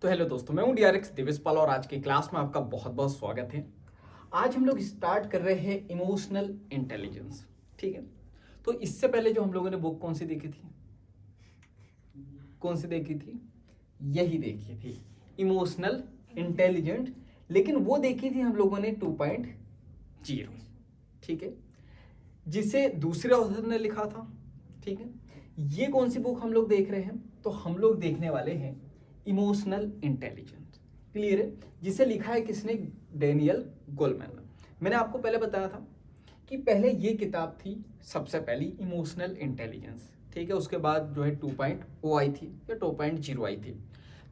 तो हेलो दोस्तों, मैं हूं डीआरएक्स दिवेशपाल और आज की क्लास में आपका बहुत बहुत स्वागत है। आज हम लोग स्टार्ट कर रहे हैं इमोशनल इंटेलिजेंस। ठीक है, तो इससे पहले जो हम लोगों ने बुक कौन सी देखी थी, यही देखी थी, इमोशनल इंटेलिजेंट। लेकिन वो देखी थी हम लोगों ने 2.0। ठीक है, जिसे दूसरे ऑथर ने लिखा था। ठीक है, ये कौन सी बुक हम लोग देख रहे हैं, तो हम लोग देखने वाले हैं इमोशनल इंटेलिजेंस। क्लियर है, जिसे लिखा है किसने, डैनियल गोलमैन ने। मैंने आपको पहले बताया था कि पहले ये किताब थी सबसे पहली, इमोशनल इंटेलिजेंस। ठीक है, उसके बाद जो है 2.0 आई थी या 2.0 आई थी।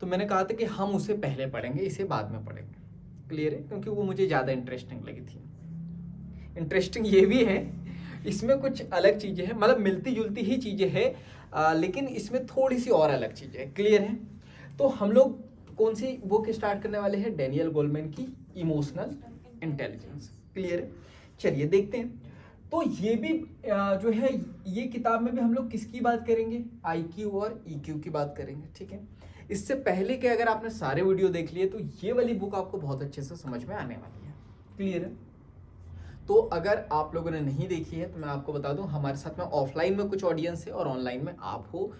तो मैंने कहा था कि हम उसे पहले पढ़ेंगे, इसे बाद में पढ़ेंगे। क्लियर है, क्योंकि वो मुझे ज़्यादा इंटरेस्टिंग लगी थी। इंटरेस्टिंग ये भी है, इसमें कुछ अलग चीज़ें हैं, मतलब मिलती जुलती ही चीज़ें हैं, लेकिन इसमें थोड़ी सी और अलग चीज़ें हैं। क्लियर है, तो हम लोग कौन सी बुक स्टार्ट करने वाले हैं, डैनियल गोलमैन की इमोशनल इंटेलिजेंस। क्लियर है, चलिए देखते हैं। तो ये भी जो है, ये किताब में भी हम लोग किसकी बात करेंगे, आईक्यू और ईक्यू की बात करेंगे। ठीक है, इससे पहले के अगर आपने सारे वीडियो देख लिए तो ये वाली बुक आपको बहुत अच्छे से समझ में आने वाली है। क्लियर है, तो अगर आप लोगों ने नहीं देखी है तो मैं आपको बता दूं, हमारे साथ में ऑफलाइन में कुछ ऑडियंस है और ऑनलाइन में आप हो,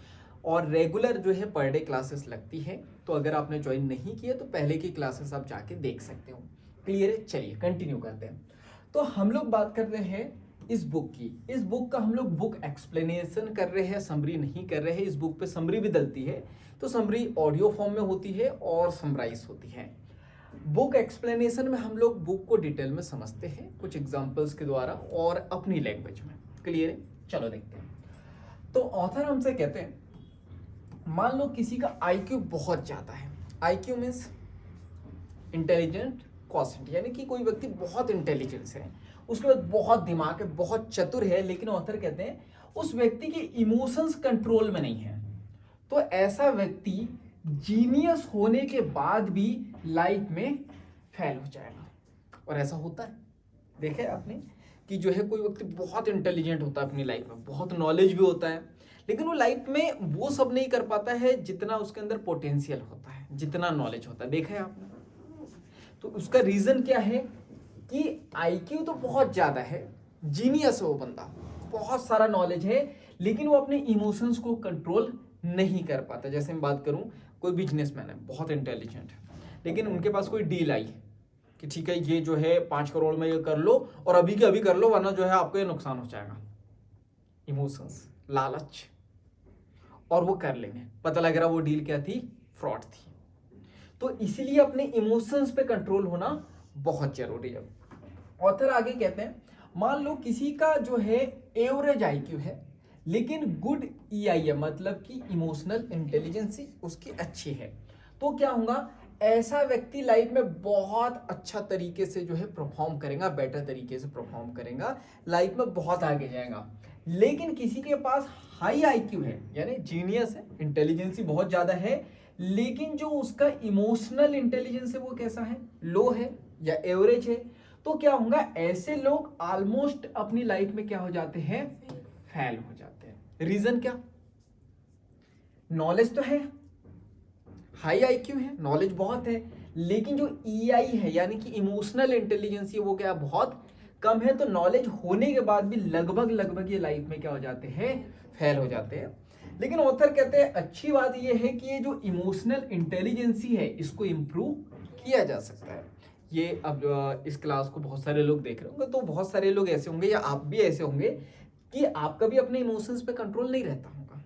और रेगुलर जो है पर डे क्लासेस लगती है। तो अगर आपने ज्वाइन नहीं किया तो पहले की क्लासेस आप जाके देख सकते हो। क्लियर है, चलिए कंटिन्यू करते हैं। तो हम लोग बात कर रहे हैं इस बुक की। इस बुक का हम लोग बुक एक्सप्लेनेशन कर रहे हैं, समरी नहीं कर रहे हैं। इस बुक पे समरी भी डलती है, तो समरी ऑडियो फॉर्म में होती है और समराइज होती है। बुक एक्सप्लेनेशन में हम लोग बुक को डिटेल में समझते हैं कुछ एग्जांपल्स के द्वारा और अपनी लैंग्वेज में। क्लियर है, चलो देखते हैं। तो ऑथर हमसे कहते हैं, मान लो किसी का आईक्यू बहुत ज्यादा है। आईक्यू मीन्स इंटेलिजेंट क्वोशिएंट, यानी कि कोई व्यक्ति बहुत इंटेलिजेंस है, उसके बाद बहुत दिमाग है, बहुत चतुर है, लेकिन ऑथर कहते हैं उस व्यक्ति के इमोशंस कंट्रोल में नहीं है। तो ऐसा व्यक्ति जीनियस होने के बाद भी लाइफ में फेल हो जाएगा। और ऐसा होता है, देखे आपने कि जो है कोई व्यक्ति बहुत इंटेलिजेंट होता है अपनी लाइफ में, बहुत नॉलेज भी होता है, लेकिन वो लाइफ में वो सब नहीं कर पाता है जितना उसके अंदर पोटेंशियल होता है, जितना नॉलेज होता है। देखा है आपने, तो उसका रीजन क्या है कि आईक्यू तो बहुत ज्यादा है, जीनियस है वो बंदा, बहुत सारा नॉलेज है, लेकिन वो अपने इमोशंस को कंट्रोल नहीं कर पाता। जैसे मैं बात करूं, कोई बिजनेसमैन है, बहुत इंटेलिजेंट है, लेकिन उनके पास कोई डील आई कि ठीक है ये जो है 5 करोड़ में ये कर लो और अभी के अभी कर लो, वरना जो है आपको ये नुकसान हो जाएगा। इमोशंस, लालच, और वो कर लेंगे। पता लग रहा वो डील क्या थी, फ्रॉड थी। तो इसीलिए अपने इमोशंस पे कंट्रोल होना बहुत जरूरी है। ऑथर आगे कहते हैं, मान लो किसी का जो है एवरेज आईक्यू है, लेकिन गुड ईआई है, मतलब कि इमोशनल इंटेलिजेंसी उसकी अच्छी है। तो क्या होगा, ऐसा व्यक्ति लाइफ में बहुत अच्छा तरीके से जो है परफॉर्म करेगा, बेटर तरीके से परफॉर्म करेगा, लाइफ में बहुत आगे जाएगा। लेकिन किसी के पास हाई आईक्यू है, यानी जीनियस है, इंटेलिजेंसी बहुत ज्यादा है, लेकिन जो उसका इमोशनल इंटेलिजेंस है वो कैसा है, लो है या एवरेज है। तो क्या होगा, ऐसे लोग ऑलमोस्ट अपनी लाइफ में क्या हो जाते हैं, फेल हो जाते हैं। रीजन क्या, नॉलेज तो है, हाई आईक्यू है, नॉलेज बहुत है, लेकिन जो ईआई है यानी कि इमोशनल इंटेलिजेंस वो क्या बहुत कम है। तो नॉलेज होने के बाद भी लगभग लगभग ये लाइफ में क्या हो जाते हैं, फेल हो जाते हैं। लेकिन ऑथर कहते हैं अच्छी बात ये है कि ये जो इमोशनल इंटेलिजेंसी है इसको इम्प्रूव किया जा सकता है। ये अब इस क्लास को बहुत सारे लोग देख रहे होंगे, तो बहुत सारे लोग ऐसे होंगे या आप भी ऐसे होंगे कि आपका भी अपने इमोशंस पे कंट्रोल नहीं रहता होगा,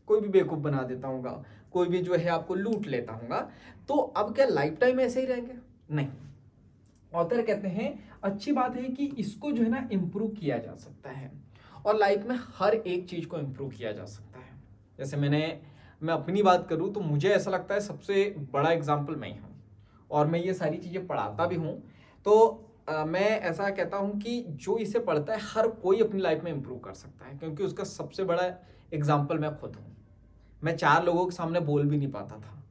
कोई भी बेवकूफ बना देता होगा, कोई भी जो है आपको लूट लेता होगा। तो अब क्या लाइफ टाइम ऐसे ही रहेंगे, नहीं। ऑथर कहते हैं अच्छी बात है कि इसको जो है ना इम्प्रूव किया जा सकता है, और लाइफ में हर एक चीज को इम्प्रूव किया जा सकता है। जैसे मैं अपनी बात करूं तो मुझे ऐसा लगता है सबसे बड़ा एग्जाम्पल मैं ही हूँ, और मैं ये सारी चीजें पढ़ाता भी हूँ। तो मैं ऐसा कहता हूँ कि जो इसे पढ़ता है हर कोई अपनी लाइफ में इम्प्रूव कर सकता है, क्योंकि उसका सबसे बड़ा एग्जाम्पल मैं खुद हूँ। मैं 4 लोगों के सामने बोल भी नहीं पाता था,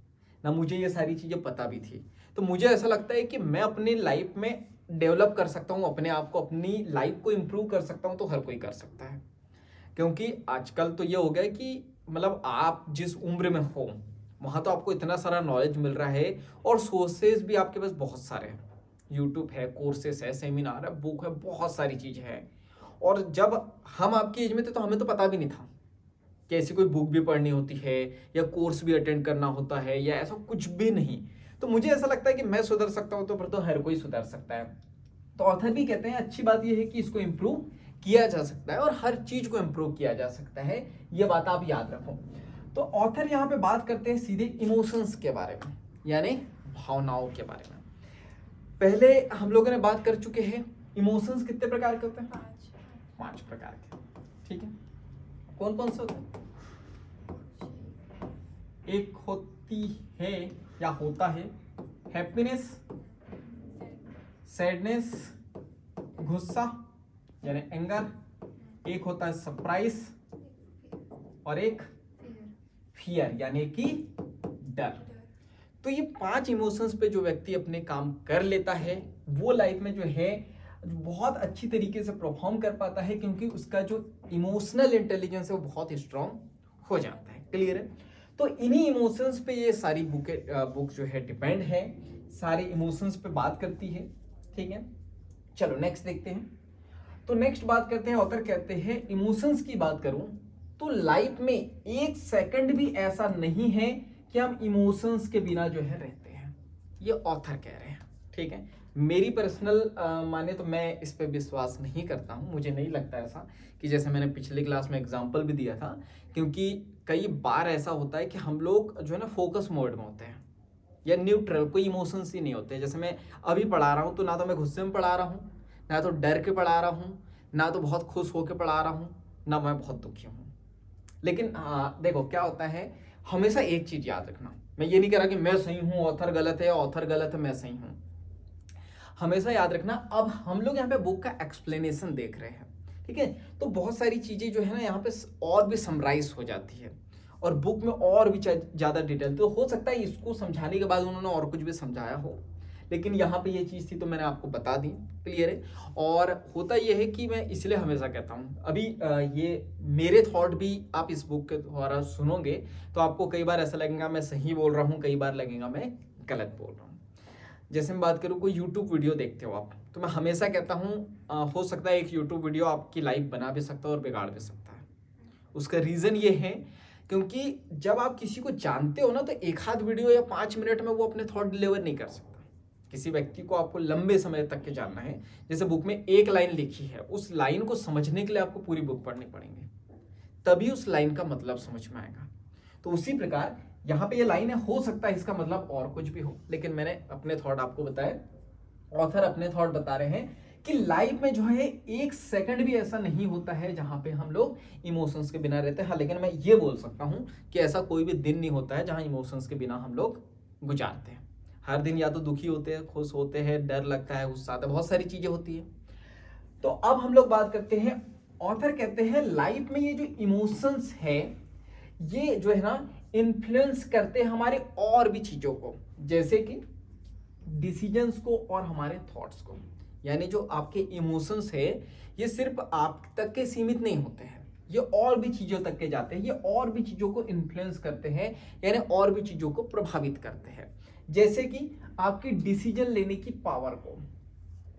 ना मुझे ये सारी चीज़ें पता भी थी। तो मुझे ऐसा लगता है कि मैं अपनी लाइफ में डेवलप कर सकता हूँ अपने आप को, अपनी लाइफ को इम्प्रूव कर सकता हूँ, तो हर कोई कर सकता है। क्योंकि आजकल तो ये हो गया है कि मतलब आप जिस उम्र में हो वहाँ तो आपको इतना सारा नॉलेज मिल रहा है और सोर्सेज भी आपके पास बहुत सारे हैं। यूट्यूब है, कोर्सेस है, सेमिनार है, बुक है, बहुत सारी चीज़ें हैं। और जब हम आपकी एज में थे तो हमें तो पता भी नहीं था कि ऐसी कोई बुक भी पढ़नी होती है या कोर्स भी अटेंड करना होता है या ऐसा कुछ भी नहीं। तो मुझे ऐसा लगता है कि मैं सुधर सकता हूँ तो फिर तो हर कोई सुधर सकता है। तो ऑथर भी कहते हैं अच्छी बात यह है कि इसको इम्प्रूव किया जा सकता है और हर चीज़ को इम्प्रूव किया जा सकता है, ये बात आप याद रखो। तो ऑथर यहाँ पे बात करते हैं सीधे इमोशंस के बारे में, यानी भावनाओं के बारे में। पहले हम लोगों ने बात कर चुके हैं इमोशंस कितने प्रकार के होते हैं? 5 प्रकार के। ठीक है, कौन कौन से होते हैं? एक होती है या होता है हैप्पीनेस, सैडनेस, गुस्सा यानी एंगर, एक होता है सरप्राइज और एक फियर यानी कि डर। तो ये 5 इमोशंस पे जो व्यक्ति अपने काम कर लेता है वो लाइफ में जो है बहुत अच्छी तरीके से परफॉर्म कर पाता है, क्योंकि उसका जो इमोशनल इंटेलिजेंस है वो बहुत स्ट्रांग हो जाता है। क्लियर है? तो इन्हीं इमोशंस पे ये सारी बुक जो है डिपेंड है, सारे इमोशंस पे बात करती है। ठीक है, चलो नेक्स्ट देखते हैं। तो नेक्स्ट बात करते हैं, ऑथर कहते हैं इमोशंस की बात करूं तो लाइफ में 1 सेकंड भी ऐसा नहीं है कि हम इमोशंस के बिना जो है रहते हैं, ये ऑथर कह रहे हैं। ठीक है, मेरी पर्सनल माने तो मैं इस पे विश्वास नहीं करता हूँ। मुझे नहीं लगता ऐसा कि जैसे मैंने पिछली क्लास में एग्जांपल भी दिया था, क्योंकि कई बार ऐसा होता है कि हम लोग जो है ना फोकस मोड में होते हैं या न्यूट्रल, कोई इमोशंस ही नहीं होते। जैसे मैं अभी पढ़ा रहा हूँ तो ना तो मैं गुस्से में पढ़ा रहा हूँ, ना तो डर के पढ़ा रहा हूँ, ना तो बहुत खुश होकर पढ़ा रहा हूँ, ना मैं बहुत दुखी हूँ। लेकिन देखो क्या होता है, हमेशा एक चीज याद रखना, मैं ये नहीं कह रहा कि मैं सही हूँ ऑथर गलत है, ऑथर गलत है मैं सही हूँ। हमेशा याद रखना, अब हम लोग यहाँ पे बुक का एक्सप्लेनेशन देख रहे हैं। ठीक है, तो बहुत सारी चीजें जो है ना यहाँ पे और भी समराइज हो जाती है और बुक में और भी ज्यादा डिटेल, तो हो सकता है इसको समझाने के बाद उन्होंने और कुछ भी समझाया हो, लेकिन यहाँ पे ये चीज़ थी तो मैंने आपको बता दी। क्लियर है? और होता ये है कि मैं इसलिए हमेशा कहता हूँ, अभी ये मेरे थॉट भी आप इस बुक के द्वारा सुनोगे तो आपको कई बार ऐसा लगेगा मैं सही बोल रहा हूँ, कई बार लगेगा मैं गलत बोल रहा हूँ। जैसे मैं बात करूँ, कोई यूट्यूब वीडियो देखते हो आप, तो मैं हमेशा कहता हूँ हो सकता है एक यूट्यूब वीडियो आपकी लाइफ बना भी सकता है और बिगाड़ भी सकता है। उसका रीज़न ये है क्योंकि जब आप किसी को जानते हो ना तो एक आध वीडियो या 5 मिनट में वो अपने थॉट डिलीवर नहीं कर सकता। किसी व्यक्ति को आपको लंबे समय तक के जानना है, जैसे बुक में एक लाइन लिखी है, उस लाइन को समझने के लिए आपको पूरी बुक पढ़नी पड़ेगी, तभी उस लाइन का मतलब समझ में आएगा। तो उसी प्रकार यहाँ पे ये लाइन है, हो सकता है इसका मतलब और कुछ भी हो, लेकिन मैंने अपने थॉट आपको बताए, ऑथर अपने थॉट बता रहे हैं कि लाइफ में जो है 1 सेकंड भी ऐसा नहीं होता है जहां पे हम लोग इमोशंस के बिना रहते हैं। हाँ, लेकिन मैं ये बोल सकता हूं कि ऐसा कोई भी दिन नहीं होता है जहां इमोशंस के बिना हम लोग गुजारते हैं। हर दिन या तो दुखी होते हैं, खुश होते हैं, डर लगता है, गुस्सा आता है, बहुत सारी चीजें होती है। तो अब हम लोग बात करते हैं, ऑथर कहते हैं लाइफ में ये जो इमोशंस है ये जो है ना इन्फ्लुएंस करते हैं हमारे और भी चीजों को, जैसे कि डिसीजंस को और हमारे थॉट्स को। यानी जो आपके इमोशंस है ये सिर्फ आप तक के सीमित नहीं होते हैं, ये और भी चीजों तक के जाते हैं, ये और भी चीजों को इन्फ्लुएंस करते हैं, यानी और भी चीजों को प्रभावित करते हैं। जैसे कि आपकी डिसीजन लेने की पावर को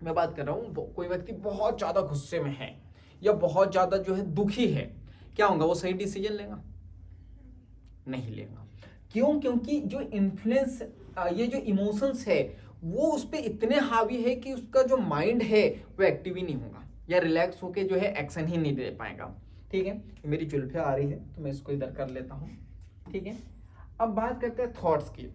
मैं बात कर रहा हूँ। कोई व्यक्ति बहुत ज्यादा गुस्से में है या बहुत ज्यादा जो है दुखी है, क्या होगा, वो सही डिसीजन लेगा? नहीं लेगा। क्यों? क्योंकि जो इन्फ्लुएंस, ये जो इमोशंस है वो उस पर इतने हावी है कि उसका जो माइंड है वो एक्टिव ही नहीं होगा या रिलैक्स होके जो है एक्शन ही नहीं ले पाएगा। ठीक है, मेरी जुल्फियाँ आ रही है तो मैं इसको इधर कर लेता हूँ। ठीक है, अब बात करते हैं थॉट्स की।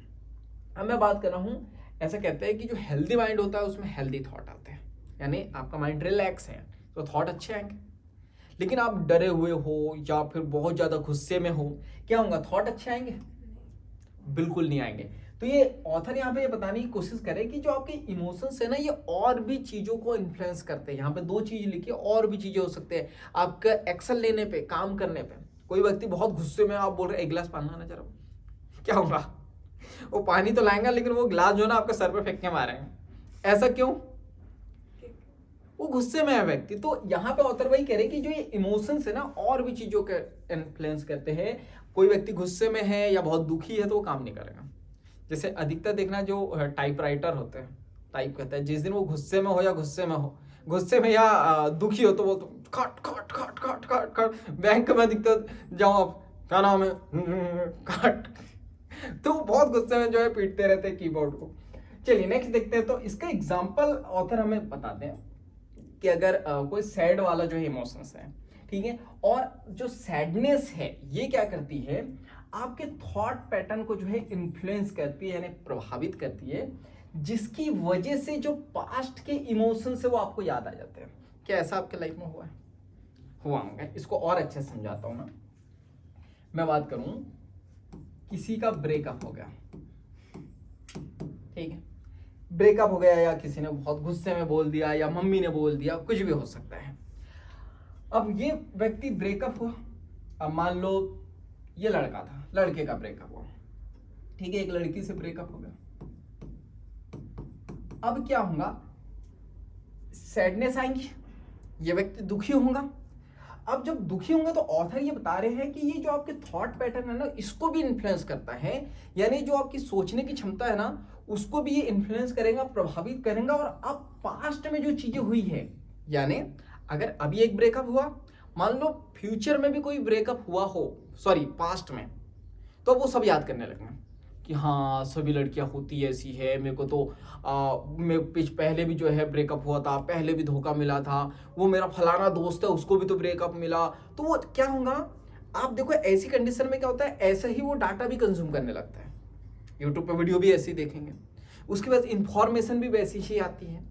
अब मैं बात कर रहा हूँ, ऐसा कहते हैं कि जो हेल्दी माइंड होता है उसमें हेल्दी थॉट आते हैं, यानी आपका माइंड रिलैक्स है तो थॉट अच्छे आएंगे। लेकिन आप डरे हुए हो या फिर बहुत ज़्यादा गुस्से में हो, क्या होगा, थॉट अच्छे आएंगे? बिल्कुल नहीं आएंगे। तो ये ऑथर यहाँ पे ये बताने की कोशिश करे कि जो आपके इमोशंस है ना ये और भी चीज़ों को इन्फ्लुएंस करते हैं। यहाँ पे 2 चीज़ लिखी है, और भी चीज़ें हो सकते हैं आपका एक्शन लेने पे, काम करने पे। कोई व्यक्ति बहुत गुस्से में, आप बोल रहे एक गिलास पानी लाना चाह रहा हूँ, क्या होगा, वो पानी तो लाएंगा लेकिन वो गिलास जो ना आपके सर पे फेंक के मारेंगे। ऐसा क्यों? वो गुस्से में है व्यक्ति। तो यहाँ पे ऑथर वही कह रहे कि जो ये इमोशंस है ना और भी चीजों के इन्फ्लुएंस करते हैं कोई व्यक्ति गुस्से में है या बहुत दुखी है तो वो काम नहीं करेगा। जैसे अधिकतर देखना जो टाइपराइटर होते हैं, टाइप करता है, जिस दिन वो गुस्से में हो या गुस्से में या दुखी हो तो वो तो खट खट खट खट खट खट, बैंक में अधिकतर जाओ आप, क्या नाम है, खट, तो बहुत गुस्से में जो है पीटते रहते हैं कीबोर्ड को। चलिए नेक्स्ट देखते हैं। तो इसका एग्जांपल ऑथर हमें बताते हैं कि अगर कोई सैड वाला जो है इमोशंस है, ठीक है, और जो सैडनेस है ये क्या करती है, आपके थॉट पैटर्न को जो है इन्फ्लुएंस करती है, यानी प्रभावित करती है, जिसकी वजह से जो पास्ट के इमोशंस है वो आपको याद आ जाते हैं। क्या ऐसा आपके लाइफ में हुआ है? हुआ होगा। इसको और अच्छे से समझाता हूं मैं बात करूं, किसी का ब्रेकअप हो गया, ठीक है, ब्रेकअप हो गया या किसी ने बहुत गुस्से में बोल दिया या मम्मी ने बोल दिया, कुछ भी हो सकता है। अब ये व्यक्ति ब्रेकअप हुआ, अब मान लो ये लड़का था, लड़के का ब्रेकअप हुआ, ठीक है, एक लड़की से ब्रेकअप हो गया। अब क्या होगा, सैडनेस आएंगी, ये व्यक्ति दुखी होगा। अब जब दुखी होंगे तो ऑथर ये बता रहे हैं कि ये जो आपके थॉट पैटर्न है ना, इसको भी इन्फ्लुएंस करता है, यानी जो आपकी सोचने की क्षमता है ना, उसको भी ये इन्फ्लुएंस करेगा, प्रभावित करेगा। और अब पास्ट में जो चीजें हुई है, यानी अगर अभी एक ब्रेकअप हुआ, मान लो फ्यूचर में भी कोई ब्रेकअप हुआ हो, सॉरी पास्ट में, तो वो सब याद करने लगना कि हाँ सभी लड़कियां होती ऐसी है, मेरे को तो पहले भी जो है ब्रेकअप हुआ था, पहले भी धोखा मिला था, वो मेरा फलाना दोस्त है उसको भी तो ब्रेकअप मिला। तो वो क्या होगा, आप देखो ऐसी कंडीशन में क्या होता है, ऐसा ही वो डाटा भी कंज्यूम करने लगता है। यूट्यूब पे वीडियो भी ऐसे ही देखेंगे, उसके बाद इंफॉर्मेशन भी वैसी ही आती है।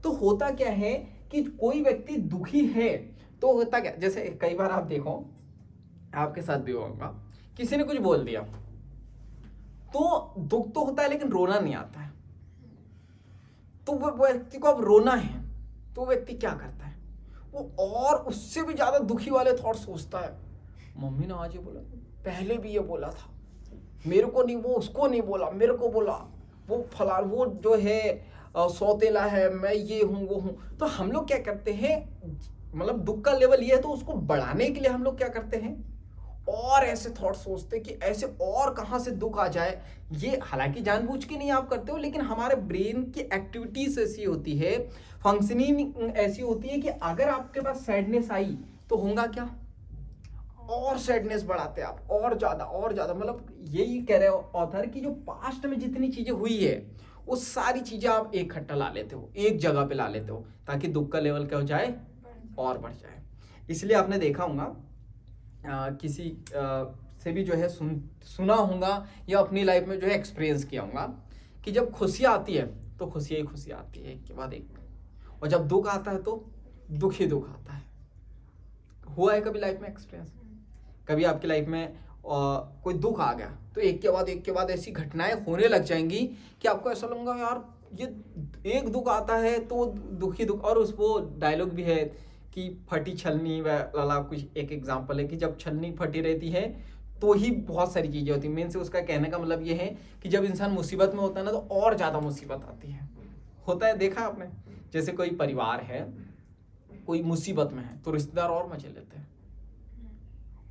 तो होता क्या है कि कोई व्यक्ति दुखी है तो होता क्या, जैसे कई बार आप देखो, आपके साथ भी होगा, किसी ने कुछ बोल दिया तो दुख तो होता है लेकिन रोना नहीं आता है। तो वो व्यक्ति को अब रोना है तो व्यक्ति क्या करता है, वो और उससे भी ज्यादा दुखी वाले थॉट सोचता है, मम्मी ने आज ये बोला, पहले भी ये बोला था, मेरे को नहीं, वो उसको नहीं बोला, मेरे को बोला, वो फलान, वो जो है सौतेला है, मैं ये हूं वो हूं। तो हम लोग क्या करते हैं, मतलब दुख का लेवल ये है तो उसको बढ़ाने के लिए हम लोग क्या करते हैं, और ऐसे थॉट सोचते कि ऐसे और कहां से दुख आ जाए। ये हालांकि जानबूझ के नहीं आप करते हो, लेकिन हमारे ब्रेन की एक्टिविटीज ऐसी होती है, फंक्शनिंग ऐसी होती है कि अगर आपके पास सैडनेस आई तो होगा क्या, और सैडनेस बढ़ाते आप और ज्यादा। मतलब यही कह रहे हो ऑथर कि जो पास्ट में जितनी चीजें हुई है वो सारी चीजें आप एक खट्टा ला लेते हो, एक जगह पे ला लेते हो, ताकि दुख का लेवल क्या हो जाए, और बढ़ जाए। इसलिए आपने देखा होगा किसी से भी जो है सुना होगा या अपनी लाइफ में जो है एक्सपीरियंस किया होगा कि जब खुशियाँ आती है तो खुशियाँ ही खुशियाँ आती है एक के बाद एक, और जब दुख आता है तो दुख ही दुख आता है। हुआ है कभी लाइफ में एक्सपीरियंस? कभी आपकी लाइफ में कोई दुख आ गया तो एक के बाद ऐसी घटनाएं होने लग जाएंगी कि आपको ऐसा लगेगा यार ये एक दुख आता है तो दुख ही दुख। और उस वो डायलॉग भी है कि फटी छलनी वाला कुछ एक एग्जांपल है कि जब छलनी फटी रहती है तो ही बहुत सारी चीजें होती है। मेन से उसका कहने का मतलब ये है कि जब इंसान मुसीबत में होता है ना तो और ज्यादा मुसीबत आती है। होता है, देखा आपने, जैसे कोई परिवार है, कोई मुसीबत में है तो रिश्तेदार और मजे लेते हैं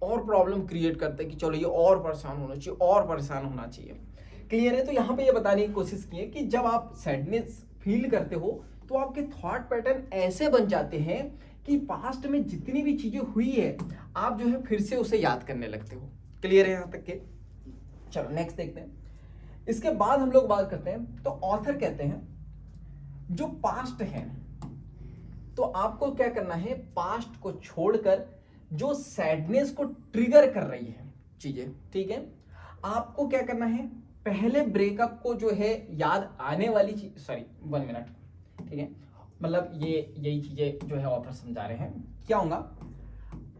और प्रॉब्लम क्रिएट करते हैं कि चलो ये और परेशान होना चाहिए, और परेशान होना चाहिए। क्लियर है? तो यहाँ पे ये बताने की कोशिश की है कि जब आप सैडनेस फील करते हो तो आपके थॉट पैटर्न ऐसे बन जाते हैं कि पास्ट में जितनी भी चीजें हुई है आप जो है फिर से उसे याद करने लगते हो। क्लियर है यहाँ तक के? चलो नेक्स्ट देखते हैं। इसके बाद हम लोग बात करते हैं, तो ऑथर कहते हैं जो पास्ट है तो आपको क्या करना है, पास्ट को छोड़कर जो सैडनेस को ट्रिगर कर रही है चीजें, ठीक है, आपको क्या करना है, पहले ब्रेकअप को जो है याद आने वाली चीज, सॉरी 1 मिनट, ठीक है, मतलब ये यही चीजें जो है ऑथर समझा रहे हैं। क्या होगा,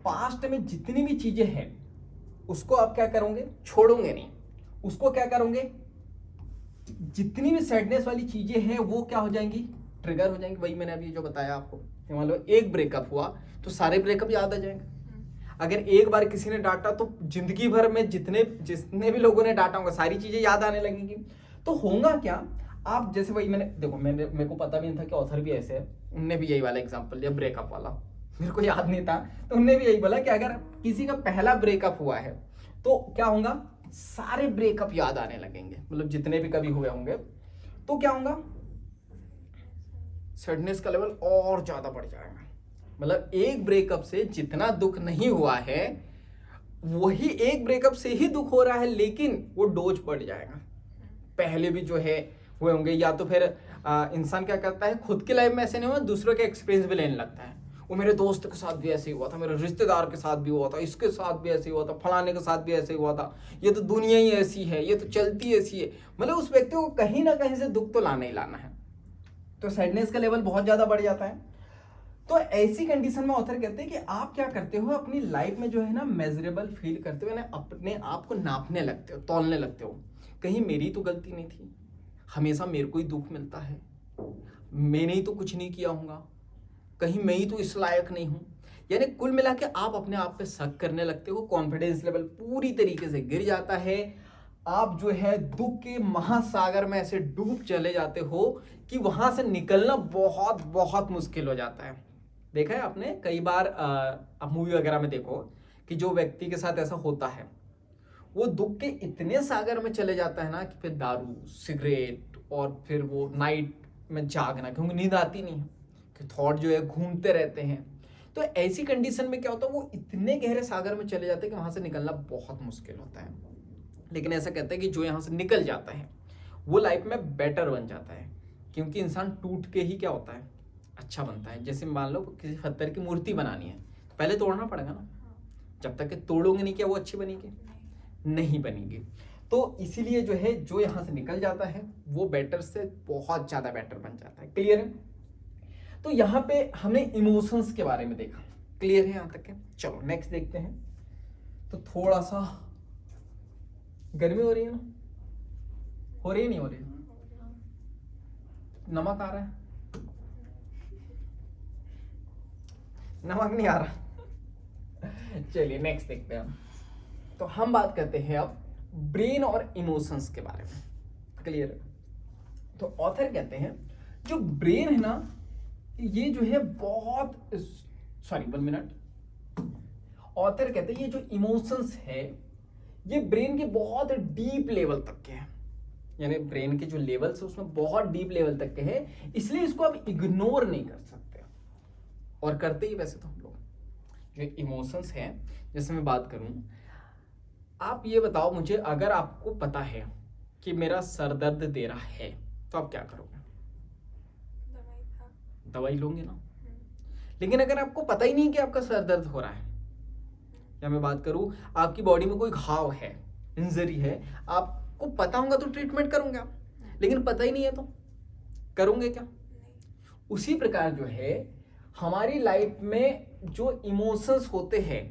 पास्ट में जितनी भी चीजें हैं उसको आप क्या करोगे, छोड़ोगे नहीं, उसको क्या करोगे, जितनी भी सैडनेस वाली चीजें हैं वो क्या हो जाएंगी, ट्रिगर हो जाएंगी। वही मैंने अभी जो बताया आपको, मान लो एक ब्रेकअप हुआ तो सारे ब्रेकअप याद आ जाएंगे। अगर एक बार किसी ने डांटा तो जिंदगी भर में जितने भी लोगों ने डांटा होगा सारी चीजें याद आने लगेंगी। तो होगा क्या, आप जैसे वही मैंने देखो, मेरे को पता भी नहीं था कि ऑथर भी ऐसे है, उनने भी यही वाला एग्जांपल दिया, ब्रेकअप वाला, मेरे को याद नहीं था, तो उनने भी यही बोला कि अगर किसी का पहला ब्रेकअप हुआ है तो क्या होगा, सारे ब्रेकअप याद आने लगेंगे, मतलब जितने भी कभी हुए होंगे। तो क्या होगा, सैडनेस का लेवल और ज्यादा बढ़ जाएगा। मतलब एक ब्रेकअप से जितना दुख नहीं हुआ है वही एक ब्रेकअप से ही दुख हो रहा है, लेकिन वो डोज बढ़ जाएगा। पहले भी जो है हुए होंगे, या तो फिर इंसान क्या करता है, खुद की लाइफ में ऐसे नहीं हुआ, दूसरों के एक्सपीरियंस भी लेने लगता है। वो मेरे दोस्त के साथ भी ऐसे ही हुआ था, मेरे रिश्तेदार के साथ भी हुआ था, इसके साथ भी ऐसे ही हुआ था, फलाने के साथ भी ऐसे ही हुआ था, ये तो दुनिया ही ऐसी है, ये तो चलती ऐसी है। मतलब उस व्यक्ति को कहीं ना कहीं से दुख तो लाना ही लाना है। तो सैडनेस का लेवल बहुत ज्यादा बढ़ जाता है। तो ऐसी कंडीशन में ऑथर कहते हैं कि आप क्या करते हो अपनी लाइफ में जो है ना, मेजरेबल फील करते हो, ना अपने आप को नापने लगते हो, तौलने लगते हो। कहीं मेरी तो गलती नहीं थी, हमेशा मेरे को ही दुख मिलता है, मैंने ही तो कुछ नहीं किया होगा, कहीं मैं ही तो इस लायक नहीं हूं। यानी कुल मिला के आप अपने आप पे शक करने लगते हो, कॉन्फिडेंस लेवल पूरी तरीके से गिर जाता है। आप जो है दुख के महासागर में ऐसे डूब चले जाते हो कि वहां से निकलना बहुत बहुत मुश्किल हो जाता है। देखा है आपने कई बार, आप मूवी वगैरह में देखो कि जो व्यक्ति के साथ ऐसा होता है वो दुख के इतने सागर में चले जाता है ना कि फिर दारू, सिगरेट और फिर वो नाइट में जागना, क्योंकि नींद आती नहीं है, कि थॉट जो है घूमते रहते हैं। तो ऐसी कंडीशन में क्या होता है, वो इतने गहरे सागर में चले जाते हैं कि वहां से निकलना बहुत मुश्किल होता है। लेकिन ऐसा कहते हैं कि जो यहाँ से निकल जाता है वो लाइफ में बेटर बन जाता है, क्योंकि इंसान टूट के ही क्या होता है, अच्छा बनता है। जैसे मान लो किसी पत्थर की मूर्ति बनानी है तो पहले तोड़ना पड़ेगा ना, जब तक कि तोड़ोगे नहीं क्या वो अच्छी बनेगी, नहीं बनेगी। तो इसीलिए जो है जो यहाँ से निकल जाता है वो बेटर से बहुत ज्यादा बेटर बन जाता है। क्लियर है? तो यहाँ पे हमने इमोशंस के बारे में देखा, क्लियर है यहाँ तक है? चलो नेक्स्ट देखते हैं। तो थोड़ा सा गर्मी हो रही है ना, हो रही है नहीं हो रही, नमक आ रहा है, नमक नहीं आ रहा। चलिए नेक्स्ट देखते हैं हम। तो हम बात करते हैं अब ब्रेन और इमोशंस के बारे में। क्लियर है? तो ऑथर कहते हैं जो ब्रेन है ना, ये जो है बहुत, सॉरी 1 मिनट। ऑथर कहते हैं ये जो इमोशंस है ये ब्रेन के बहुत डीप लेवल तक के हैं, यानी ब्रेन के जो लेवल्स है उसमें बहुत डीप लेवल तक के हैं, इसलिए इसको आप इग्नोर नहीं कर सकते। और करते ही वैसे तो हम लोग जो इमोशंस हैं, जैसे मैं बात करूं, आप ये बताओ मुझे, अगर आपको पता है कि मेरा सर दर्द दे रहा है तो आप क्या करोगे? दवाई लोगे ना। लेकिन अगर आपको पता ही नहीं कि आपका सर दर्द हो रहा है, या मैं बात करूं आपकी बॉडी में कोई घाव है, इंजरी है, आपको पता होगा तो ट्रीटमेंट करोगे आप, लेकिन पता ही नहीं है तो करोगे क्या? उसी प्रकार जो है हमारी लाइफ में जो इमोशंस होते हैं,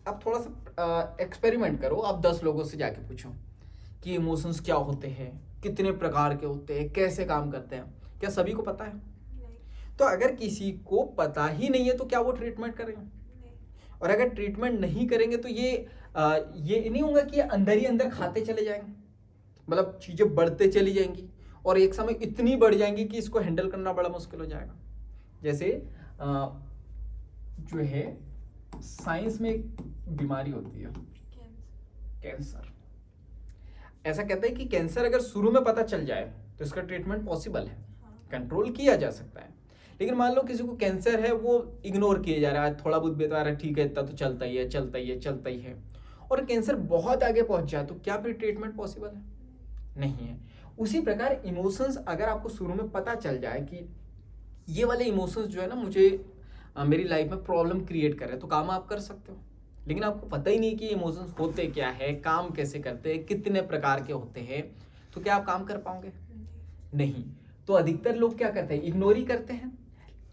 आप थोड़ा सा एक्सपेरिमेंट करो, आप 10 लोगों से जाके पूछो कि इमोशंस क्या होते हैं, कितने प्रकार के होते हैं, कैसे काम करते हैं, क्या सभी को पता है? तो अगर किसी को पता ही नहीं है तो क्या वो ट्रीटमेंट करेंगे? और अगर ट्रीटमेंट नहीं करेंगे तो ये नहीं होगा कि अंदर ही अंदर खाते चले जाएंगे, मतलब चीजें बढ़ते चली जाएंगी और एक समय इतनी बढ़ जाएंगी कि इसको हैंडल करना बड़ा मुश्किल हो जाएगा। जैसे जो है साइंस में एक बीमारी होती है कैंसर। ऐसा कहता है कि कैंसर अगर शुरू में पता चल जाए तो इसका ट्रीटमेंट पॉसिबल है, कंट्रोल किया जा सकता है। लेकिन मान लो किसी को कैंसर है, वो इग्नोर किया जा रहा है, थोड़ा बहुत बता रहा है ठीक है, इतना तो चलता ही है, चलता ही है, चलता ही है, और कैंसर बहुत आगे पहुंच जाए तो क्या फिर ट्रीटमेंट पॉसिबल है? नहीं है। उसी प्रकार इमोशंस अगर आपको शुरू में पता चल जाए कि ये वाले इमोशंस जो है ना मुझे मेरी लाइफ में प्रॉब्लम क्रिएट कर रहे हैं, तो काम आप कर सकते हो। लेकिन आपको पता ही नहीं कि इमोशंस होते क्या है, काम कैसे करते हैं, कितने प्रकार के होते हैं, तो क्या आप काम कर पाओगे? नहीं। तो अधिकतर लोग क्या करते हैं, इग्नोर ही करते हैं।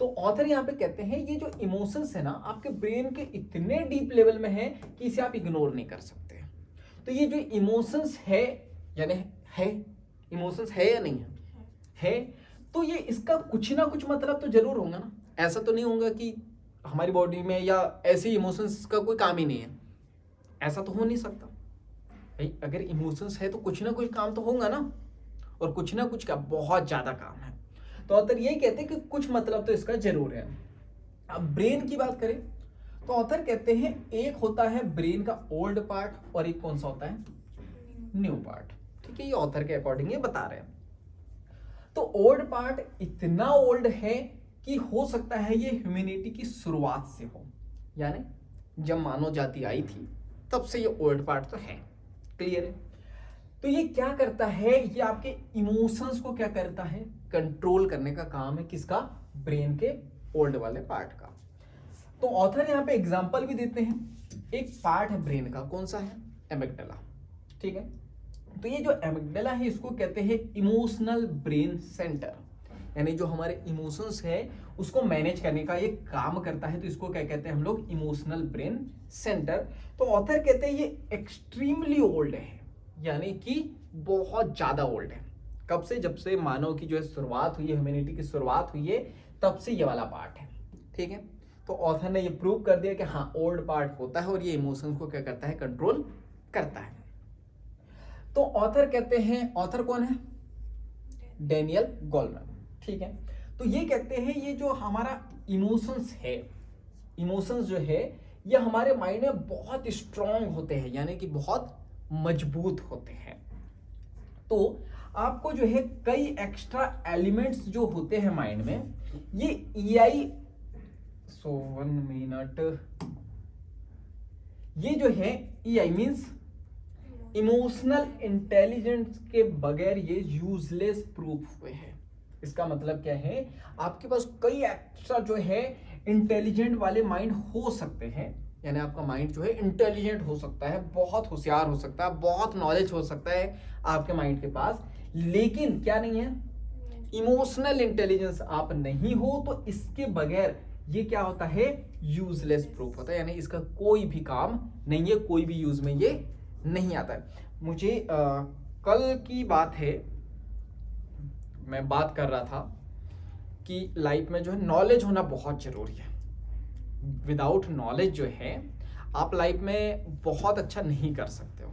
तो ऑथर यहाँ पे कहते हैं ये जो इमोशंस है ना आपके ब्रेन के इतने डीप लेवल में है कि इसे आप इग्नोर नहीं कर सकते। तो ये जो इमोशंस है, यानी है, इमोशंस है या नहीं है, है, तो ये इसका कुछ ना कुछ मतलब तो जरूर होगा ना। ऐसा तो नहीं होगा कि हमारी बॉडी में या ऐसे इमोशंस का कोई काम ही नहीं है, ऐसा तो हो नहीं सकता भाई। अगर इमोशंस है तो कुछ ना कुछ काम तो होगा ना, और कुछ ना कुछ का बहुत ज्यादा काम है। तो ऑथर यही कहते हैं कि कुछ मतलब तो इसका जरूर है। अब ब्रेन की बात करें तो ऑथर कहते हैं एक होता है ब्रेन का ओल्ड पार्ट और एक कौन सा होता है, न्यू पार्ट। ठीक है, ये ऑथर के अकॉर्डिंग ये बता रहे हैं। तो ओल्ड पार्ट इतना ओल्ड है कि हो सकता है ये ह्यूमैनिटी की शुरुआत से हो, यानी जब मानव जाति आई थी तब से ये ओल्ड पार्ट तो है। क्लियर है? तो ये क्या करता है, ये आपके इमोशंस को क्या करता है, कंट्रोल करने का काम है किसका, ब्रेन के ओल्ड वाले पार्ट का। तो ऑथर यहाँ पे एग्जांपल भी देते हैं। एक पार्ट है ब्रेन का, कौन सा है, एमिगडाला। ठीक है, तो ये जो एमिगडाला है इसको कहते हैं इमोशनल ब्रेन सेंटर, यानी जो हमारे इमोशंस है उसको मैनेज करने का ये काम करता है। तो इसको क्या कहते हैं हम लोग, इमोशनल ब्रेन सेंटर। तो ऑथर कहते हैं ये एक्सट्रीमली ओल्ड है, यानी कि बहुत ज्यादा ओल्ड है। कब से, जब से मानव की जो है शुरुआत हुई है, ह्यूमैनिटी की शुरुआत हुई है, तब से ये वाला पार्ट है। ठीक है, तो ऑथर ने ये प्रूव कर दिया कि हाँ ओल्ड पार्ट होता है और ये इमोशंस को क्या करता है, कंट्रोल करता है। तो ऑथर कहते हैं, ऑथर कौन है, डेनियल गोलमैन। ठीक है, तो ये कहते हैं ये जो हमारा इमोशंस है, इमोशंस जो है ये हमारे माइंड में बहुत स्ट्रांग होते हैं, यानी कि बहुत मजबूत होते हैं। तो आपको जो है कई एक्स्ट्रा एलिमेंट्स जो होते हैं माइंड में, ये EI 1 मिनट, ये जो है EI मींस इमोशनल इंटेलिजेंस के बगैर ये यूजलेस प्रूफ हुए हैं। इसका मतलब क्या है, आपके पास कई एक्स्ट्रा जो है इंटेलिजेंट वाले माइंड हो सकते हैं, यानी आपका माइंड जो है इंटेलिजेंट हो सकता है, बहुत होशियार हो सकता है, बहुत नॉलेज हो सकता है आपके माइंड के पास, लेकिन क्या नहीं है, इमोशनल इंटेलिजेंस आप नहीं हो, तो इसके बगैर ये क्या होता है, यूजलेस प्रूफ होता है, यानी इसका कोई भी काम नहीं है, कोई भी यूज में ये नहीं आता है। मुझे कल की बात है, मैं बात कर रहा था कि लाइफ में जो है नॉलेज होना बहुत जरूरी है। विदाउट नॉलेज जो है आप लाइफ में बहुत अच्छा नहीं कर सकते हो।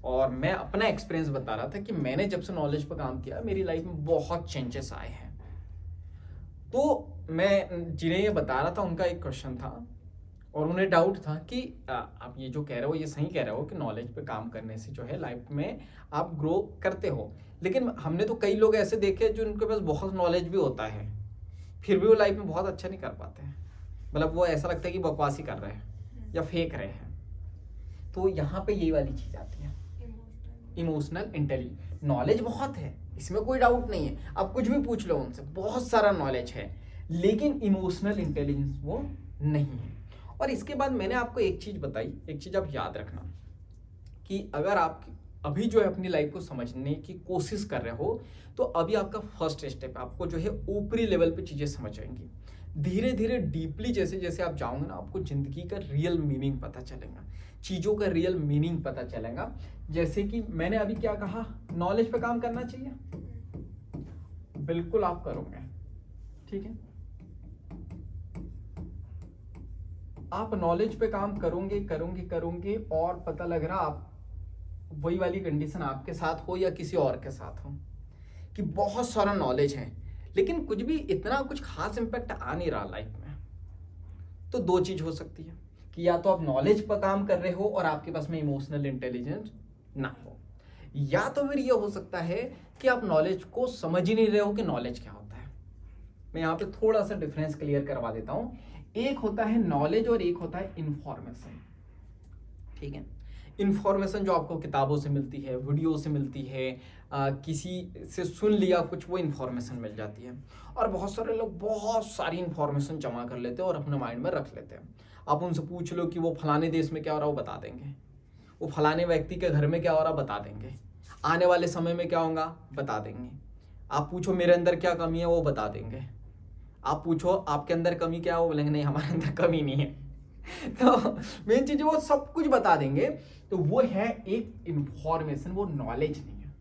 और मैं अपना एक्सपीरियंस बता रहा था कि मैंने जब से नॉलेज पर काम किया मेरी लाइफ में बहुत चेंजेस आए हैं। तो मैं जिन्हें ये बता रहा था उनका एक क्वेश्चन था और उन्हें डाउट था कि आप ये जो कह रहे हो ये सही कह रहे हो कि नॉलेज पे काम करने से जो है लाइफ में आप ग्रो करते हो, लेकिन हमने तो कई लोग ऐसे देखे जो उनके पास बहुत नॉलेज भी होता है फिर भी वो लाइफ में बहुत अच्छा नहीं कर पाते हैं, मतलब वो ऐसा लगता है कि बकवासी कर रहे हैं या फेंक रहे हैं। तो यहाँ पे यही वाली चीज आती है, इमोशनल इंटेलिजेंस। नॉलेज बहुत है, इसमें कोई डाउट नहीं है, आप कुछ भी पूछ लो उनसे, बहुत सारा नॉलेज है, लेकिन इमोशनल इंटेलिजेंस वो नहीं है। और इसके बाद मैंने आपको एक चीज बताई, एक चीज आप याद रखना कि अगर आप अभी जो है अपनी लाइफ को समझने की कोशिश कर रहे हो तो अभी आपका फर्स्ट स्टेप, आपको जो है ऊपरी लेवल पे चीजें समझ आएंगी। धीरे धीरे डीपली जैसे जैसे आप जाओगे ना, आपको जिंदगी का रियल मीनिंग पता चलेगा, चीजों का रियल मीनिंग पता चलेगा। जैसे कि मैंने अभी क्या कहा, नॉलेज पे काम करना चाहिए, बिल्कुल आप करोगे। ठीक है, आप नॉलेज पे काम करोगे करोगे करोगे और पता लग रहा आप वही वाली कंडीशन आपके साथ हो या किसी और के साथ हो कि बहुत सारा नॉलेज है लेकिन कुछ भी इतना कुछ खास इंपैक्ट आ नहीं रहा लाइफ में। तो दो चीज हो सकती है कि या तो आप नॉलेज पर काम कर रहे हो और आपके पास में इमोशनल इंटेलिजेंस ना हो, या तो फिर ये हो सकता है कि आप नॉलेज को समझ ही नहीं रहे हो कि नॉलेज क्या होता है। मैं यहाँ पे थोड़ा सा डिफरेंस क्लियर करवा देता हूं। एक होता है नॉलेज और एक होता है इंफॉर्मेशन। ठीक है, इंफॉर्मेशन जो आपको किताबों से मिलती है, वीडियो से मिलती है, किसी से सुन लिया कुछ, वो इंफॉर्मेशन मिल जाती है। और बहुत सारे लोग बहुत सारी इंफॉर्मेशन जमा कर लेते हैं और अपने माइंड में रख लेते हैं। आप उनसे पूछ लो कि वो फलाने देश में क्या हो रहा है, वो बता देंगे, वो फलाने व्यक्ति के घर में क्या हो रहा बता देंगे, आने वाले समय में क्या होगा बता देंगे। आप पूछो मेरे अंदर क्या कमी है, वो बता देंगे। आप पूछो आपके अंदर कमी क्या है, वो बोलेंगे नहीं हमारे अंदर कमी नहीं है। तो मेन चीज वो सब कुछ बता देंगे। तो वो है एक इंफॉर्मेशन, वो नॉलेज नहीं है।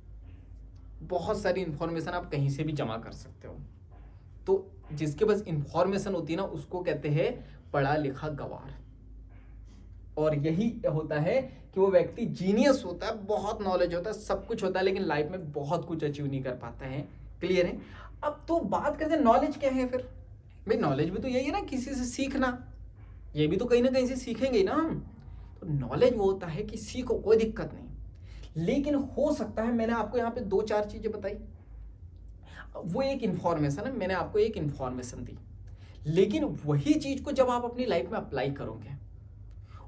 बहुत सारी इंफॉर्मेशन आप कहीं से भी जमा कर सकते हो। तो जिसके पास इंफॉर्मेशन होती है ना, उसको कहते हैं पढ़ा लिखा गवार। और यही होता है कि वो व्यक्ति जीनियस होता है, बहुत नॉलेज होता है, सब कुछ होता है, लेकिन लाइफ में बहुत कुछ अचीव नहीं कर पाता है। क्लियर है? अब तो बात करते हैं नॉलेज क्या है फिर। भाई नॉलेज भी तो यही है ना, किसी से सीखना, ये भी तो कहीं ना कहीं से सीखेंगे ना हम। तो नॉलेज वो होता है कि सीखो, कोई दिक्कत नहीं, लेकिन हो सकता है, मैंने आपको यहाँ पे 2-4 चीजें बताई, वो एक इंफॉर्मेशन है, मैंने आपको एक इंफॉर्मेशन दी, लेकिन वही चीज को जब आप अपनी लाइफ में अप्लाई करोगे